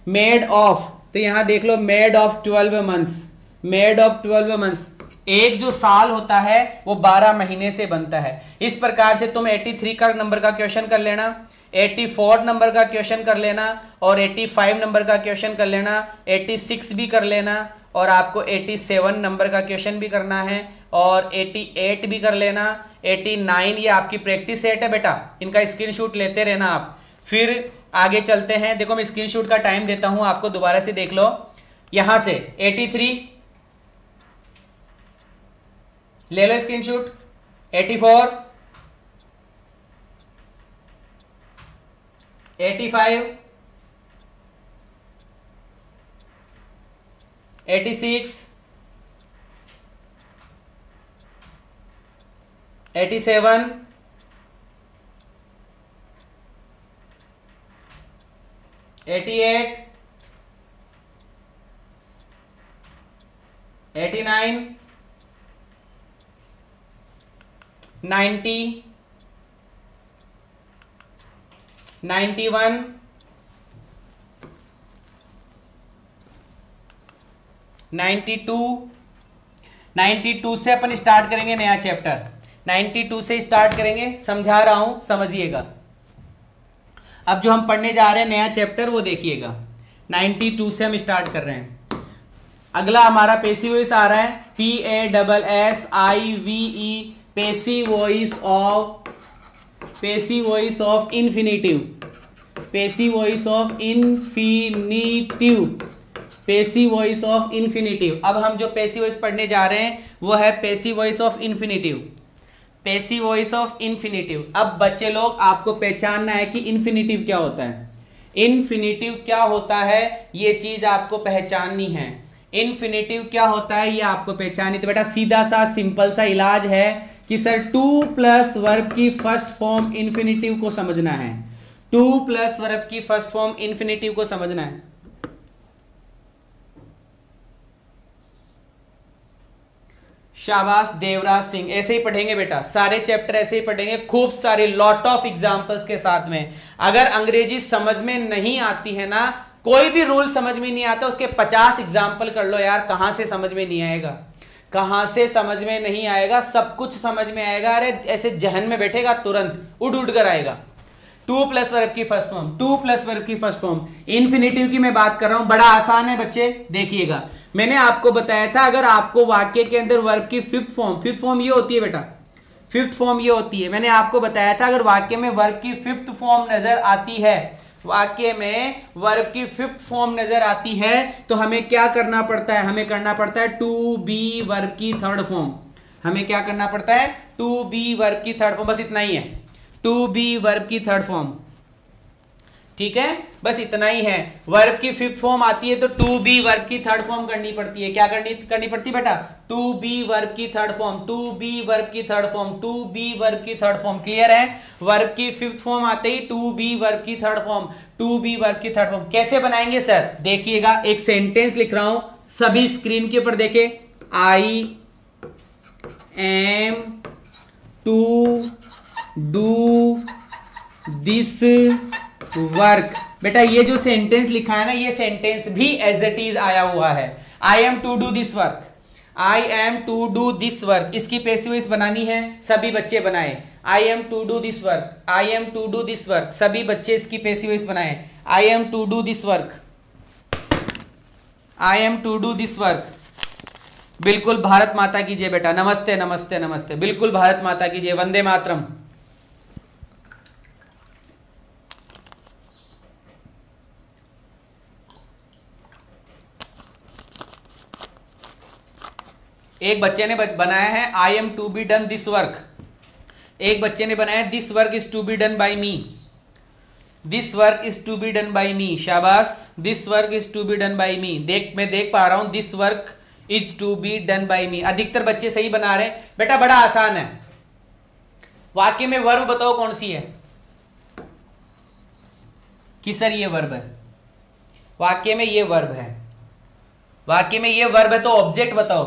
मेड ऑफ, तो यहां देख लो, made of 12 months, made of 12 months. एक जो साल होता है वो 12 महीने से बनता है। इस प्रकार से तुम 83 का नंबर का क्वेश्चन कर लेना, 84 नंबर का क्वेश्चन कर लेना, और 85 नंबर का क्वेश्चन कर लेना, 86 भी कर लेना, और आपको 87 नंबर का क्वेश्चन भी करना है, और 88 भी कर लेना, 89 ये आपकी प्रैक्टिस सेट है बेटा, इनका स्क्रीनशॉट लेते रहना आप। फिर आगे चलते हैं, देखो मैं स्क्रीनशॉट का टाइम देता हूं आपको, दोबारा से देख लो। यहां से 83 ले लो स्क्रीनशॉट, 84, 85, 86, 87, 88, 89, 90, 91, 92, 92 से अपन स्टार्ट करेंगे नया चैप्टर, 92 से स्टार्ट करेंगे, समझा रहा हूं समझिएगा। अब जो हम पढ़ने जा रहे हैं नया चैप्टर वो देखिएगा, 92 से हम स्टार्ट कर रहे हैं। अगला हमारा पैसिव वॉइस आ रहा है PASSIVE, passive voice of infinitive, passive voice of infinitive, passive voice of infinitive. अब हम जो पैसिव वॉइस पढ़ने जा रहे हैं वो है passive voice of infinitive, passive voice of infinitive. अब बच्चे लोग आपको पहचानना है कि इन्फिनिटिव क्या होता है, इन्फिनिटिव क्या होता है ये चीज आपको पहचाननी है। इन्फिनिटिव क्या होता है ये आपको पहचाननी, तो बेटा सीधा सा सिंपल सा इलाज है कि सर 2 प्लस वर्ब की फर्स्ट फॉर्म इन्फिनिटिव को समझना है, 2 प्लस वर्ब की फर्स्ट फॉर्म इन्फिनिटिव को समझना है। शाबाश देवराज सिंह, ऐसे ही पढ़ेंगे बेटा, सारे चैप्टर ऐसे ही पढ़ेंगे, खूब सारे लॉट ऑफ एग्जांपल्स के साथ में। अगर अंग्रेजी समझ में नहीं आती है ना, कोई भी रूल समझ में नहीं आता, उसके 50 एग्जाम्पल कर लो यार, कहां से समझ में नहीं आएगा, कहां से समझ में नहीं आएगा, सब कुछ समझ में आएगा। अरे ऐसे जहन में बैठेगा तुरंत उड़ उड़ कर आएगा। 2 प्लस वर्ब की फर्स्ट फॉर्म, 2 प्लस वर्ब की फर्स्ट फॉर्म, इन्फिनिटिव की मैं बात कर रहा हूं, बड़ा आसान है बच्चे। देखिएगा मैंने आपको बताया था अगर आपको वाक्य के अंदर वर्ब की फिफ्थ फॉर्म ये होती है बेटा, फिफ्थ फॉर्म ये होती है। मैंने आपको बताया था अगर वाक्य में वर्ब की फिफ्थ फॉर्म नजर आती है, वाक्य में वर्ब की फिफ्थ फॉर्म नजर आती है तो हमें क्या करना पड़ता है, हमें करना पड़ता है टू बी वर्ब की थर्ड फॉर्म। हमें क्या करना पड़ता है, टू बी वर्ब की थर्ड फॉर्म, बस इतना ही है, टू बी वर्ब की थर्ड फॉर्म, ठीक है, बस इतना ही है। वर्ब की फिफ्थ फॉर्म आती है तो टू बी वर्ब की थर्ड फॉर्म करनी पड़ती है। क्या करनी पड़ती है बेटा, टू बी वर्ब की third form, to be verb की third form, to be verb की थर्ड फॉर्म। क्लियर है, वर्ब की फिफ्थ फॉर्म आते ही टू बी वर्ब की third form, to be verb की थर्ड फॉर्म। कैसे बनाएंगे सर, देखिएगा एक सेंटेंस लिख रहा हूं, सभी स्क्रीन के ऊपर देखे, I am to do this work. बेटा ये जो सेंटेंस लिखा है ना, ये सेंटेंस भी एज इट इज आया हुआ है, I am to do this work, I am to do this work. इसकी पैसिव वॉइस बनानी है, सभी बच्चे बनाए, I am to do this work, I am to do this work, सभी बच्चे इसकी पैसिव वॉइस बनाए, I am to do this work, I am to do this work. बिल्कुल भारत माता की जय बेटा, नमस्ते नमस्ते नमस्ते, बिल्कुल भारत माता की जय, वंदे मातरम। एक बच्चे ने बनाया है I am to be done this work, एक बच्चे ने बनाया this work is to be done by me, this work is to be done by me, शाबाश, this work is to be done by me. मैं देख पा रहा हूं this work is to be done by me, अधिकतर बच्चे सही बना रहे हैं। बेटा बड़ा आसान है, वाक्य में वर्ब बताओ कौन सी है, कि सर ये वर्ब है, वाक्य में ये वर्ब है, वाक्य में ये वर्ब है तो ऑब्जेक्ट बताओ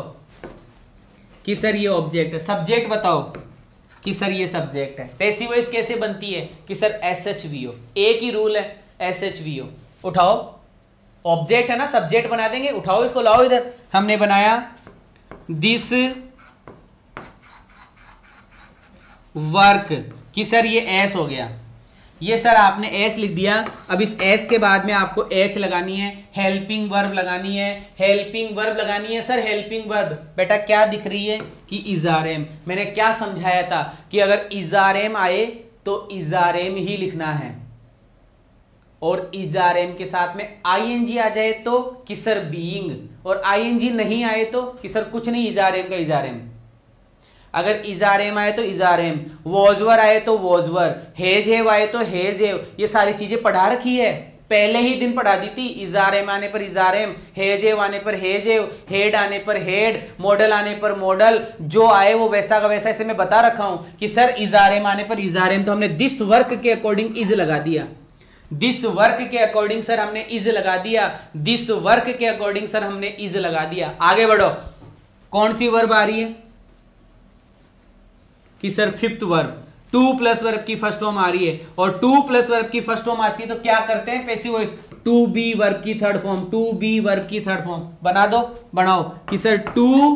कि सर ये ऑब्जेक्ट है, सब्जेक्ट बताओ कि सर ये सब्जेक्ट है। पैसिव वॉइस कैसे बनती है कि सर SHVO, एक ही रूल है SHVO। उठाओ, ऑब्जेक्ट है ना, सब्जेक्ट बना देंगे, उठाओ इसको, लाओ इधर। हमने बनाया दिस वर्क कि सर ये एस हो गया, ये सर आपने एस लिख दिया। अब इस एस के बाद में आपको एच लगानी है, हेल्पिंग वर्ब लगानी है, हेल्पिंग वर्ब लगानी है सर, हेल्पिंग वर्ब। बेटा क्या दिख रही है कि इजारेम, मैंने क्या समझाया था कि अगर इजारेम आए तो इजारेम ही लिखना है, और इजारेम के साथ में आईएनजी आ जाए तो कि सर बीइंग, और आईएनजी नहीं आए तो कि सर कुछ नहीं, इजारेम का इजारेम। अगर इजारेम आए तो इजारेम, वॉजवर आए तो वॉजवर, हेज हेव आए तो हेज हेव, ये सारी चीजें पढ़ा रखी है, पहले ही दिन पढ़ा दी थी। इजारेम आने पर इजारेम, हेज हेव आने पर हेज हेव, हेड आने पर हेड, मॉडल आने पर मॉडल, जो आए वो वैसा का वैसा, ऐसे मैं बता रखा हूं कि सर इजारेम आने पर इजारेम, तो हमने दिस वर्क के अकॉर्डिंग इज लगा दिया, दिस वर्क के अकॉर्डिंग सर हमने इज लगा दिया, दिस वर्क के अकॉर्डिंग सर हमने इज लगा दिया। आगे बढ़ो, कौन सी वर्ब आ रही है कि sir fifth verb, to plus verb की फर्स्ट फॉर्म आ रही है, और टू प्लस वर्ब की फर्स्ट फॉर्म आती है तो क्या करते हैं passive voice, to be verb की third form, to be verb की थर्ड फॉर्म बना दो, बनाओ कि सर टू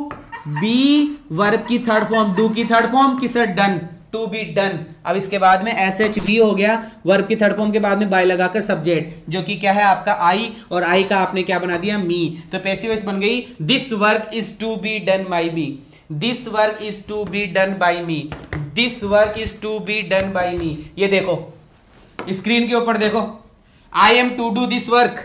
बी वर्ब की थर्ड फॉर्म, डू की थर्ड फॉर्म कि sir done, to be done. अब इसके बाद में SHV हो गया, वर्ब की थर्ड फॉर्म के बाद में बाय लगाकर सब्जेक्ट, जो कि क्या है आपका आई, और आई का आपने क्या बना दिया, मी। तो पैसिव वॉइस बन गई this work is to be done by me, this work is to be done by me, this work is to be done by me. ये देखो स्क्रीन के ऊपर देखो, I am to do this work,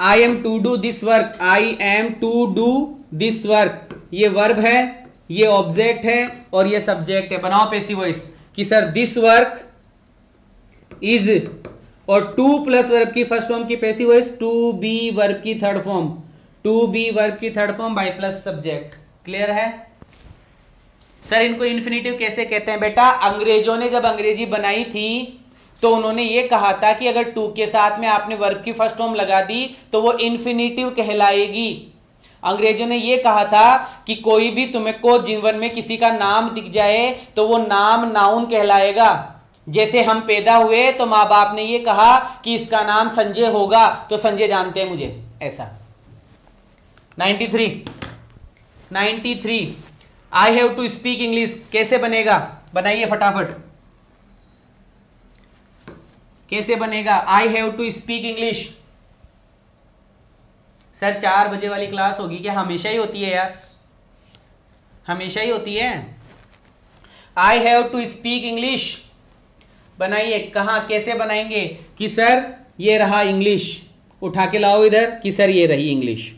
I am to do this work, I am to do this work. ये वर्ब है, ये ऑब्जेक्ट है और ये सब्जेक्ट है। बनाओ पैसिव वॉइस कि सर दिस वर्क इज, और टू प्लस वर्ब की फर्स्ट फॉर्म की passive voice to be verb की third form, to be verb की third form by plus subject. Clear है सर? इनको इन्फिनेटिव कैसे कहते हैं बेटा? अंग्रेजों ने जब अंग्रेजी बनाई थी तो उन्होंने ये कहा था कि अगर टू के साथ में आपने वर्ब की फर्स्ट फॉर्म लगा दी तो वो इन्फिनेटिव कहलाएगी। अंग्रेजों ने ये कहा था कि कोई भी तुम्हें को जीवन में किसी का नाम दिख जाए तो वो नाम नाउन कहलाएगा। जैसे हम पैदा हुए तो माँ बाप ने ये कहा कि इसका नाम संजय होगा, तो संजय जानते हैं मुझे, ऐसा। 93 I have to speak English कैसे बनेगा? बनाइए फटाफट, कैसे बनेगा? I have to speak English. Sir 4 बजे वाली क्लास होगी क्या? हमेशा ही होती है यार, हमेशा ही होती है। I have to speak English बनाइए। कहां, कैसे बनाएंगे कि सर ये रहा इंग्लिश, उठा के लाओ इधर कि सर ये रही इंग्लिश,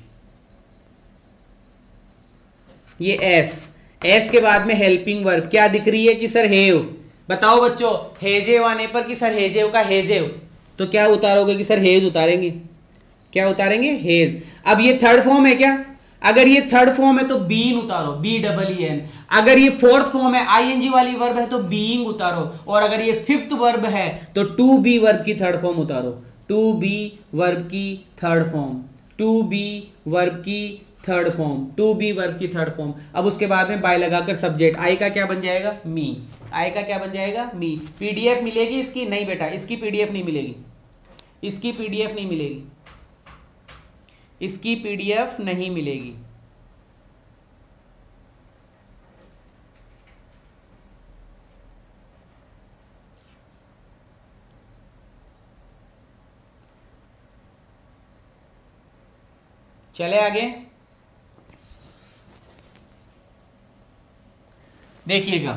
ये एस के बाद में हेल्पिंग वर्ब क्या दिख रही है कि सर हैव। बताओ बच्चों, हेजेव आने पर कि सर हेजेव का हेजेव, तो क्या उतारोगे कि सर हेज उतारेंगे, क्या उतारेंगे? हेज। अब ये थर्ड फॉर्म है क्या? अगर ये थर्ड फॉर्म है तो बीन उतारो, BEEN। अगर ये फोर्थ फॉर्म है, ING वाली वर्ब है तो बीइंग उतारो, और अगर ये फिफ्थ वर्ब है तो टू बी वर्ब की थर्ड फॉर्म उतारो, टू बी वर्ब की third form, to be verb की third form, to be verb की थर्ड फॉर्म। अब उसके बाद में बाय लगाकर सब्जेक्ट, आई का क्या बन जाएगा? मी। आई का क्या बन जाएगा? मी। PDF मिलेगी इसकी? नहीं बेटा, इसकी PDF नहीं मिलेगी, इसकी PDF नहीं मिलेगी, इसकी PDF नहीं मिलेगी। चले आगे देखिएगा।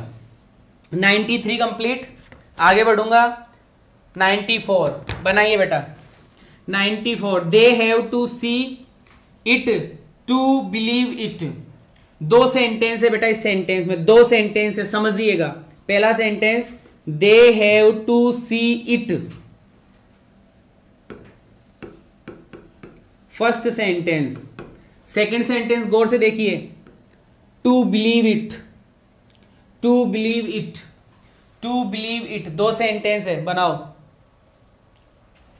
93 कंप्लीट, आगे बढ़ूंगा। 94 बनाइए बेटा। 94 they have to see it to believe it. 2 sentence है बेटा, इस सेंटेंस में 2 सेंटेंस है, समझिएगा। पहला sentence they have to see it, first sentence. Second sentence गौर से देखिए, to believe it, to believe it, to believe it. 2 sentence है, बनाओ,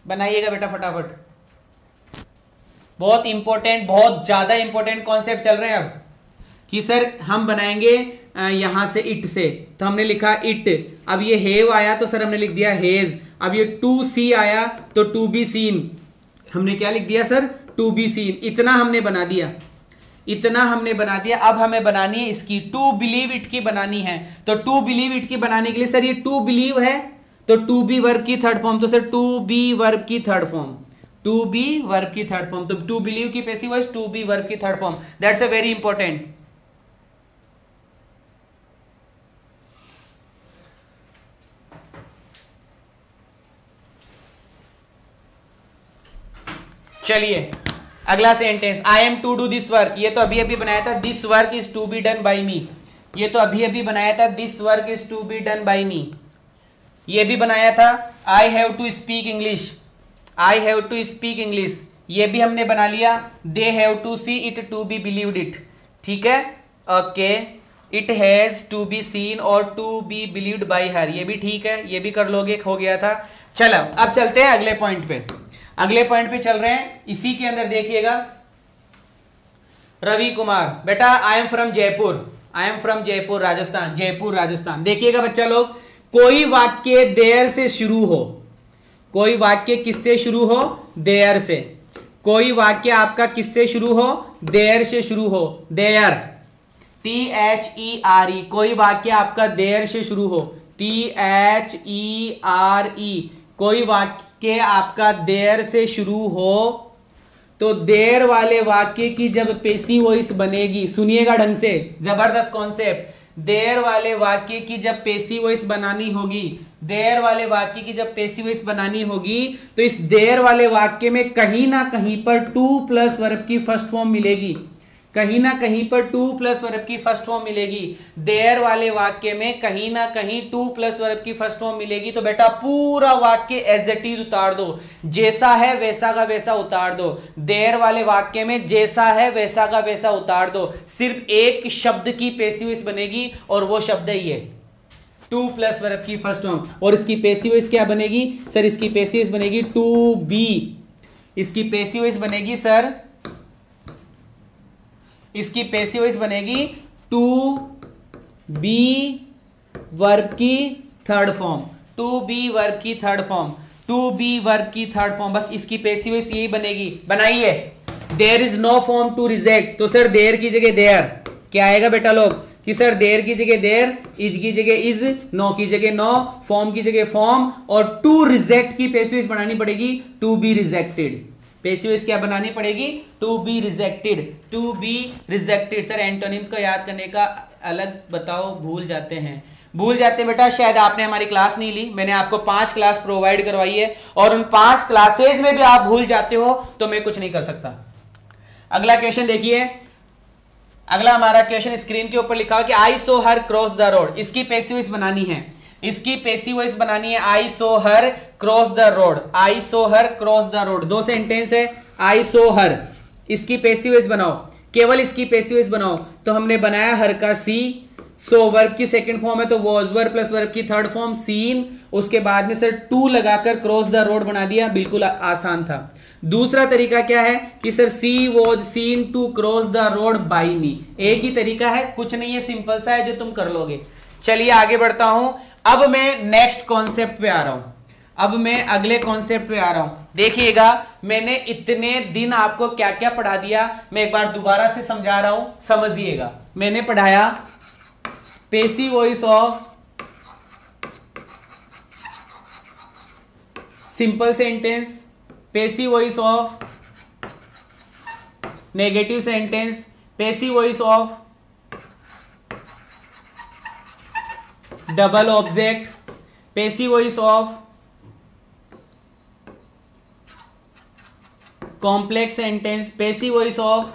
बनाइएगा बेटा फटाफट। बहुत इंपॉर्टेंट, बहुत ज्यादा इंपॉर्टेंट कॉन्सेप्ट चल रहे हैं अब कि सर हम बनाएंगे यहां से इट से, तो हमने लिखा इट। अब ये हैव आया तो सर हमने लिख दिया हेज। अब ये टू सी आया तो टू बी सीन, हमने क्या लिख दिया सर? To be scene. इतना हमने बना दिया, इतना हमने बना दिया। अब हमें बनानी है इसकी, टू बिलीव इट की बनानी है। तो टू बिलीव इट की बनाने के लिए सर ये टू बिलीव है तो टू बी वर्ब की थर्ड फॉर्म, तो सर टू बी वर्ब की third form, to be verb की थर्ड फॉर्म। तो टू बिलीव की passive voice to be verb की third form. That's a very important. चलिए अगला sentence, I am to do this work. ये तो अभी अभी बनाया था, this work is to be done by me. ये तो अभी अभी बनाया था, this work is to be done by me. ये भी बनाया था, I have to speak English, I have to speak English. ये भी हमने बना लिया, they have to see it to be believed it. ठीक है, okay. It has to be seen और to be believed by her, ये भी ठीक है, ये भी कर लोगे, हो गया था। चलो अब चलते हैं अगले पॉइंट पे, अगले पॉइंट पे चल रहे हैं। इसी के अंदर देखिएगा, रवि कुमार बेटा, I am from Jaipur, I am from Jaipur Rajasthan, Jaipur Rajasthan. देखिएगा बच्चा लोग, कोई वाक्य देयर से शुरू हो, कोई वाक्य किससे शुरू हो? देयर से। कोई वाक्य आपका किससे शुरू हो? देयर से शुरू हो, देयर। THERE, कोई वाक्य आपका देर से शुरू हो, THERE, कोई वाक्य आपका देर से शुरू हो तो देर वाले वाक्य की जब पेसिव वॉइस बनेगी, सुनिएगा ढंग से, जबरदस्त कॉन्सेप्ट, देर वाले वाक्य की जब पेसिव वॉइस बनानी होगी, देर वाले वाक्य की जब पेसिव वॉइस बनानी होगी तो इस देर वाले वाक्य में कहीं ना कहीं पर टू प्लस वर्ब की फर्स्ट फॉर्म मिलेगी, कहीं ना कहीं पर टू प्लस वर्ब की फर्स्ट फॉर्म मिलेगी। देर वाले वाक्य में कहीं ना कहीं टू प्लस वर्ब की फर्स्ट फॉर्म मिलेगी। तो बेटा पूरा वाक्य एज इट इज उतार दो, जैसा है वैसा का वैसा उतार दो। देर वाले वाक्य में जैसा है वैसा का वैसा उतार दो। सिर्फ एक शब्द की पेसिव वॉइस बनेगी और वो शब्द है ये टू प्लस वर्ब की फर्स्ट फॉर्म। और इसकी पेसिव वॉइस क्या बनेगी सर? इसकी पेसिव वॉइस बनेगी टू बी। इसकी पेसिव वॉइस बनेगी सर, इसकी पेसिव वॉइस बनेगी टू बी वर्ब की third form, to be verb की third form, to be verb की थर्ड फॉर्म। बस इसकी पेसिव वॉइस यही बनेगी। बनाइए, there is no form to reject, तो सर देयर की जगह देयर क्या आएगा बेटा लोग कि सर देयर की जगह देयर, इज की जगह इज, नो की जगह नो, फॉर्म की जगह फॉर्म, और टू रिजेक्ट की पेसिव वॉइस बनानी पड़ेगी to be rejected. Passive voice क्या बनानी पड़ेगी? To be rejected, to be rejected. Sir antonyms को याद करने का अलग बताओ, भूल जाते हैं, भूल जाते बेटा। शायद आपने हमारी क्लास नहीं ली, मैंने आपको 5 क्लास प्रोवाइड करवाई है और उन 5 क्लासेज में भी आप भूल जाते हो तो मैं कुछ नहीं कर सकता। अगला क्वेश्चन देखिए, अगला हमारा क्वेश्चन स्क्रीन के ऊपर लिखा हो कि I saw her cross the road. इसकी पेसिव वॉइस बनानी है, इसकी पेसिव वॉइस बनानी है I saw her cross the road, I saw her cross the road. 2 sentence है, आई सो हर, इसकी पेसिव वॉइस बनाओ, केवल इसकी पेसिव वॉइस बनाओ। तो हमने बनाया हर का सी, सो वर्ब की सेकंड फॉर्म है तो वॉज वर्ब प्लस वर्ब की थर्ड फॉर्म सीन, उसके बाद में सर टू लगाकर क्रॉस द रोड बना दिया, बिल्कुल आसान था। दूसरा तरीका क्या है कि sir she was seen to cross the road by me. एक ही तरीका है, कुछ नहीं है, सिंपल सा है जो तुम कर लोगे। चलिए आगे बढ़ता हूं। अब मैं नेक्स्ट कॉन्सेप्ट पे आ रहा हूं, अब मैं अगले कॉन्सेप्ट पे आ रहा हूं। देखिएगा मैंने इतने दिन आपको क्या क्या पढ़ा दिया, मैं एक बार दोबारा से समझा रहा हूं, समझिएगा। मैंने पढ़ाया passive voice of simple sentence, passive voice of negative sentence, passive voice of double object, passive voice of complex sentence, passive voice of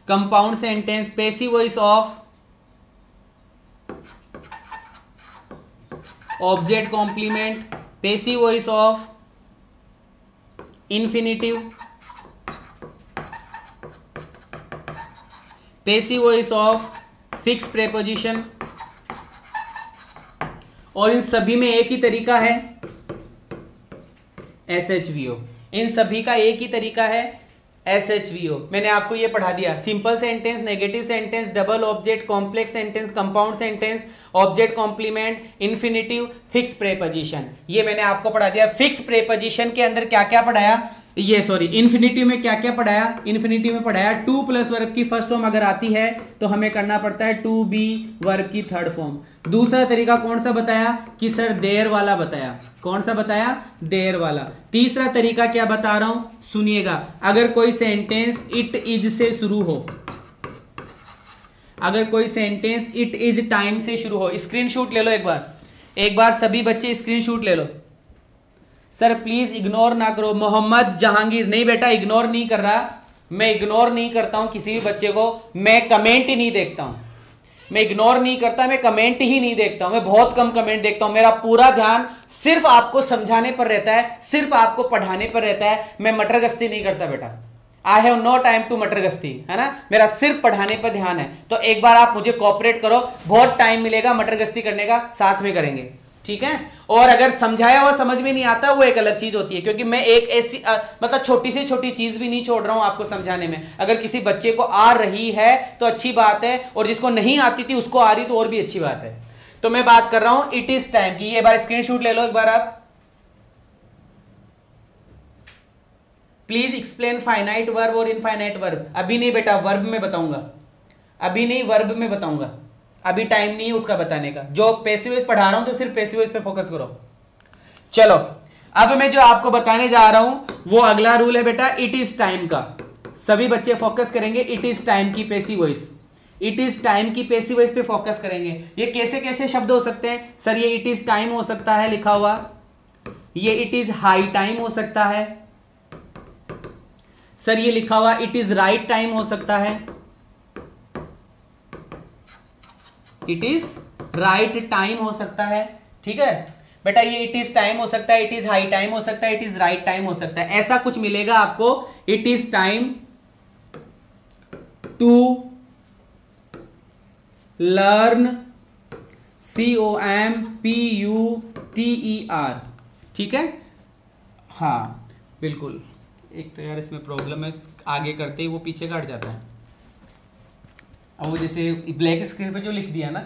compound sentence, passive voice of object complement, passive voice of infinitive, passive voice of fix preposition. और इन सभी में एक ही तरीका है SHVO, इन सभी का एक ही तरीका है SHVO। मैंने आपको ये पढ़ा दिया, simple sentence, negative sentence, double object, complex sentence, compound sentence, object complement, infinitive, fix preposition. ये मैंने आपको पढ़ा दिया। फिक्स प्रेपोजिशन के अंदर क्या क्या पढ़ाया, ये सॉरी इन्फिनिटिव में क्या क्या पढ़ाया? इन्फिनिटिव में पढ़ाया टू प्लस वर्ब की फर्स्ट फॉर्म अगर आती है तो हमें करना पड़ता है टू बी वर्ब की थर्ड फॉर्म। दूसरा तरीका कौन सा बताया कि सर देर वाला बताया, कौन सा बताया? देर वाला। तीसरा तरीका क्या बता रहा हूं, सुनिएगा। अगर कोई सेंटेंस इट इज से शुरू हो, अगर कोई सेंटेंस इट इज टाइम से शुरू हो, स्क्रीनशॉट ले लो एक बार सभी बच्चे स्क्रीनशॉट ले लो। सर प्लीज इग्नोर ना करो। मोहम्मद जहांगीर, नहीं बेटा इग्नोर नहीं कर रहा, मैं इग्नोर नहीं करता हूं किसी भी बच्चे को, मैं कमेंट ही नहीं देखता हूं, मैं इग्नोर नहीं करता, मैं कमेंट ही नहीं देखता हूं, मैं बहुत कम कमेंट देखता हूं। मेरा पूरा ध्यान सिर्फ आपको समझाने पर रहता है, सिर्फ आपको पढ़ाने पर रहता है। मैं मटरगस्ती नहीं करता बेटा, I have no time to मटरगस्ती, है ना, मेरा सिर्फ पढ़ाने पर ध्यान है। तो एक बार आप मुझे कोऑपरेट करो, बहुत टाइम मिलेगा मटरगस्ती करने का, साथ में करेंगे, ठीक है। और अगर समझाया हुआ समझ में नहीं आता वो एक अलग चीज होती है, क्योंकि मैं एक ऐसी मतलब छोटी से छोटी चीज भी नहीं छोड़ रहा हूं आपको समझाने में। अगर किसी बच्चे को आ रही है तो अच्छी बात है, और जिसको नहीं आती थी उसको आ रही तो और भी अच्छी बात है। तो मैं बात कर रहा हूं इट इज टाइम की। ये बार स्क्रीनशॉट ले लो एक बार आप। प्लीज एक्सप्लेन फाइनाइट वर्ब और इनफाइनाइट वर्ब। अभी नहीं बेटा, वर्ब में बताऊंगा, अभी नहीं, वर्ब में बताऊंगा, अभी टाइम नहीं है उसका बताने का। जो पैसिव वॉइस पढ़ा रहा हूं तो सिर्फ पैसिव वॉइस पे फोकस करो। चलो अब मैं जो आपको बताने जा रहा हूं वो अगला रूल है बेटा, इट इज टाइम का। सभी बच्चे फोकस करेंगे इट इज टाइम की passive voice, it is time की पैसिव वॉइस पे फोकस करेंगे। ये कैसे कैसे शब्द हो सकते हैं सर? ये इट इज टाइम हो सकता है लिखा हुआ, ये इट इज हाई टाइम हो सकता है सर, ये लिखा हुआ इट इज राइट टाइम हो सकता है, इट इज राइट टाइम हो सकता है। ठीक है बेटा, ये इट इज टाइम हो सकता है, इट इज हाई टाइम हो सकता है, इट इज राइट टाइम हो सकता है, ऐसा कुछ मिलेगा आपको। It is time to learn, COMPUTER, ठीक है। हाँ बिल्कुल, एक तो यार इसमें प्रॉब्लम है, आगे करते ही वो पीछे का हट जाता है। अब वो जैसे ब्लैक स्क्रीन पे जो लिख दिया ना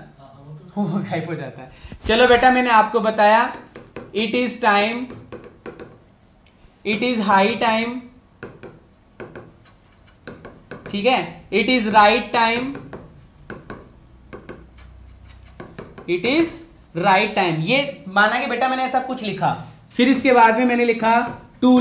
वो गायब हो जाता है। चलो बेटा, मैंने आपको बताया it is time, it is high time, ठीक है, it is right time, it is right time. ये माना कि बेटा मैंने ऐसा कुछ लिखा, फिर इसके बाद में मैंने लिखा टू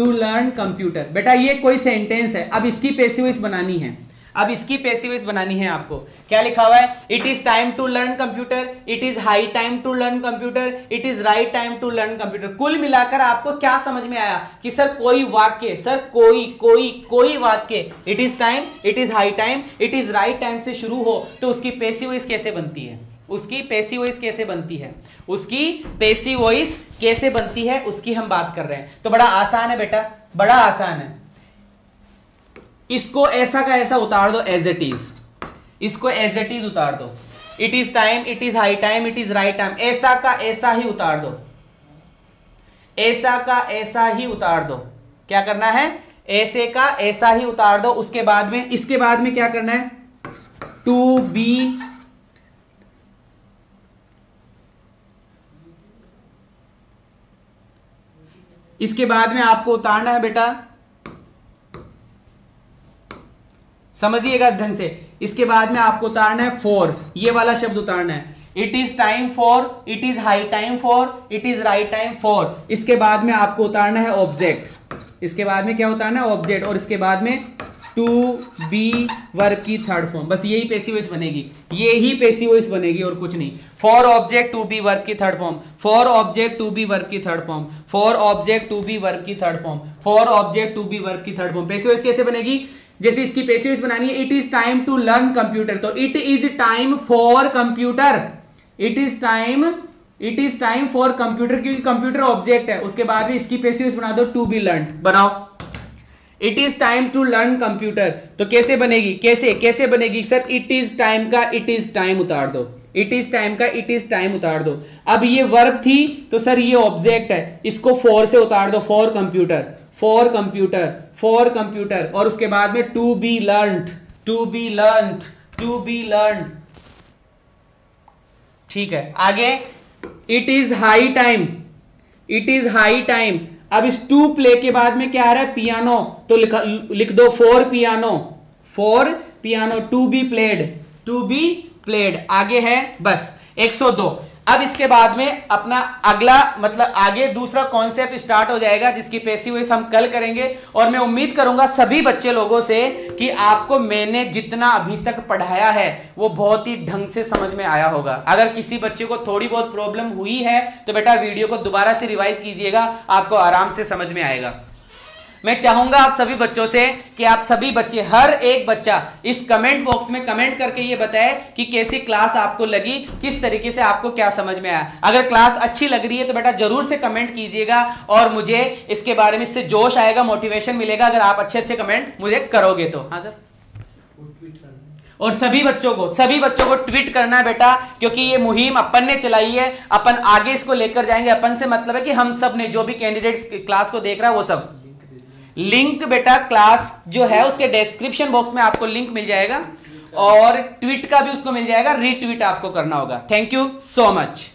लर्न कंप्यूटर। बेटा ये कोई सेंटेंस है, अब इसकी पैसिव वॉइस बनानी है, अब इसकी पैसिव वॉइस बनानी है आपको। क्या लिखा हुआ है? It is time to learn computer, it is high time to learn computer, it is right time to learn computer. कुल मिलाकर आपको क्या समझ में आया कि सर कोई वाक्य, सर कोई वाक्य it is time, it is high time, it is right time से शुरू हो तो उसकी पैसिव वॉइस कैसे बनती है, उसकी पैसिव वॉइस कैसे बनती है, उसकी पैसिव वॉइस कैसे बनती है, उसकी हम बात कर रहे हैं। तो बड़ा आसान है बेटा, बड़ा आसान है। इसको ऐसा का ऐसा उतार दो एज इट इज, इसको एज इट इज उतार दो। It is time, it is high time, it is right time, ऐसा का ऐसा ही उतार दो, ऐसा का ऐसा ही उतार दो। क्या करना है? ऐसे का ऐसा ही उतार दो। उसके बाद में, इसके बाद में क्या करना है? टू बी, इसके बाद में आपको उतारना है बेटा, समझिएगा ढंग से, इसके बाद में आपको उतारना है फॉर, ये वाला शब्द उतारना है। It is time for, it is high time for, it is right time for. इसके बाद में आपको उतारना है ऑब्जेक्ट, इसके बाद में क्या उतारना है? ऑब्जेक्ट। और इसके बाद में टू बी वर्ब की थर्ड फॉर्म। बस यही पैसिव वॉइस बनेगी, यही पैसिव वॉइस बनेगी और कुछ नहीं। For object to be verb की third form, for object to be verb की third form, for object to be verb की third form, for object to be verb की थर्ड फॉर्म। पैसिव वॉइस कैसे बनेगी? जैसे इसकी पैसिव वॉइस बनानी है, it is time to learn computer, तो it is time for computer, it is time for computer, क्योंकि कंप्यूटर ऑब्जेक्ट है। उसके बाद में इसकी पैसिव वॉइस बना दो टू बी लर्न, बनाओ it is time to learn computer. तो कैसे बनेगी? कैसे बनेगी सर? इट इज टाइम का इट इज टाइम उतार दो, इट इज टाइम का इट इज टाइम उतार दो। अब ये वर्ब थी तो सर ये ऑब्जेक्ट है, इसको फॉर से उतार दो, for computer, for computer, for computer. और उसके बाद में to be learned, to be learned, to be learned. ठीक है, आगे it is high time, it is high time. अब इस टू प्ले के बाद में क्या आ रहा है? पियानो, तो लिख दो for piano, for piano, to be played, to be played. आगे है बस 102। अब इसके बाद में अपना अगला मतलब आगे दूसरा कॉन्सेप्ट स्टार्ट हो जाएगा जिसकी पैसिव वॉइस हम कल करेंगे। और मैं उम्मीद करूंगा सभी बच्चे लोगों से कि आपको मैंने जितना अभी तक पढ़ाया है वो बहुत ही ढंग से समझ में आया होगा। अगर किसी बच्चे को थोड़ी बहुत प्रॉब्लम हुई है तो बेटा वीडियो को दोबारा से रिवाइज कीजिएगा, आपको आराम से समझ में आएगा। मैं चाहूंगा आप सभी बच्चों से कि आप सभी बच्चे, हर एक बच्चा इस कमेंट बॉक्स में कमेंट करके ये बताए कि कैसी क्लास आपको लगी, किस तरीके से आपको क्या समझ में आया। अगर क्लास अच्छी लग रही है तो बेटा जरूर से कमेंट कीजिएगा और मुझे इसके बारे में इससे जोश आएगा, मोटिवेशन मिलेगा अगर आप अच्छे अच्छे कमेंट मुझे करोगे तो। हाँ सर, और सभी बच्चों को ट्वीट करना है बेटा, क्योंकि ये मुहिम अपन ने चलाई है, अपन आगे इसको लेकर जाएंगे। अपन से मतलब है कि हम सब ने, जो भी कैंडिडेट्स क्लास को देख रहा है वो सब। लिंक बेटा क्लास जो है उसके डिस्क्रिप्शन बॉक्स में आपको लिंक मिल जाएगा और ट्वीट का भी उसको मिल जाएगा, रीट्वीट आपको करना होगा। Thank you so much.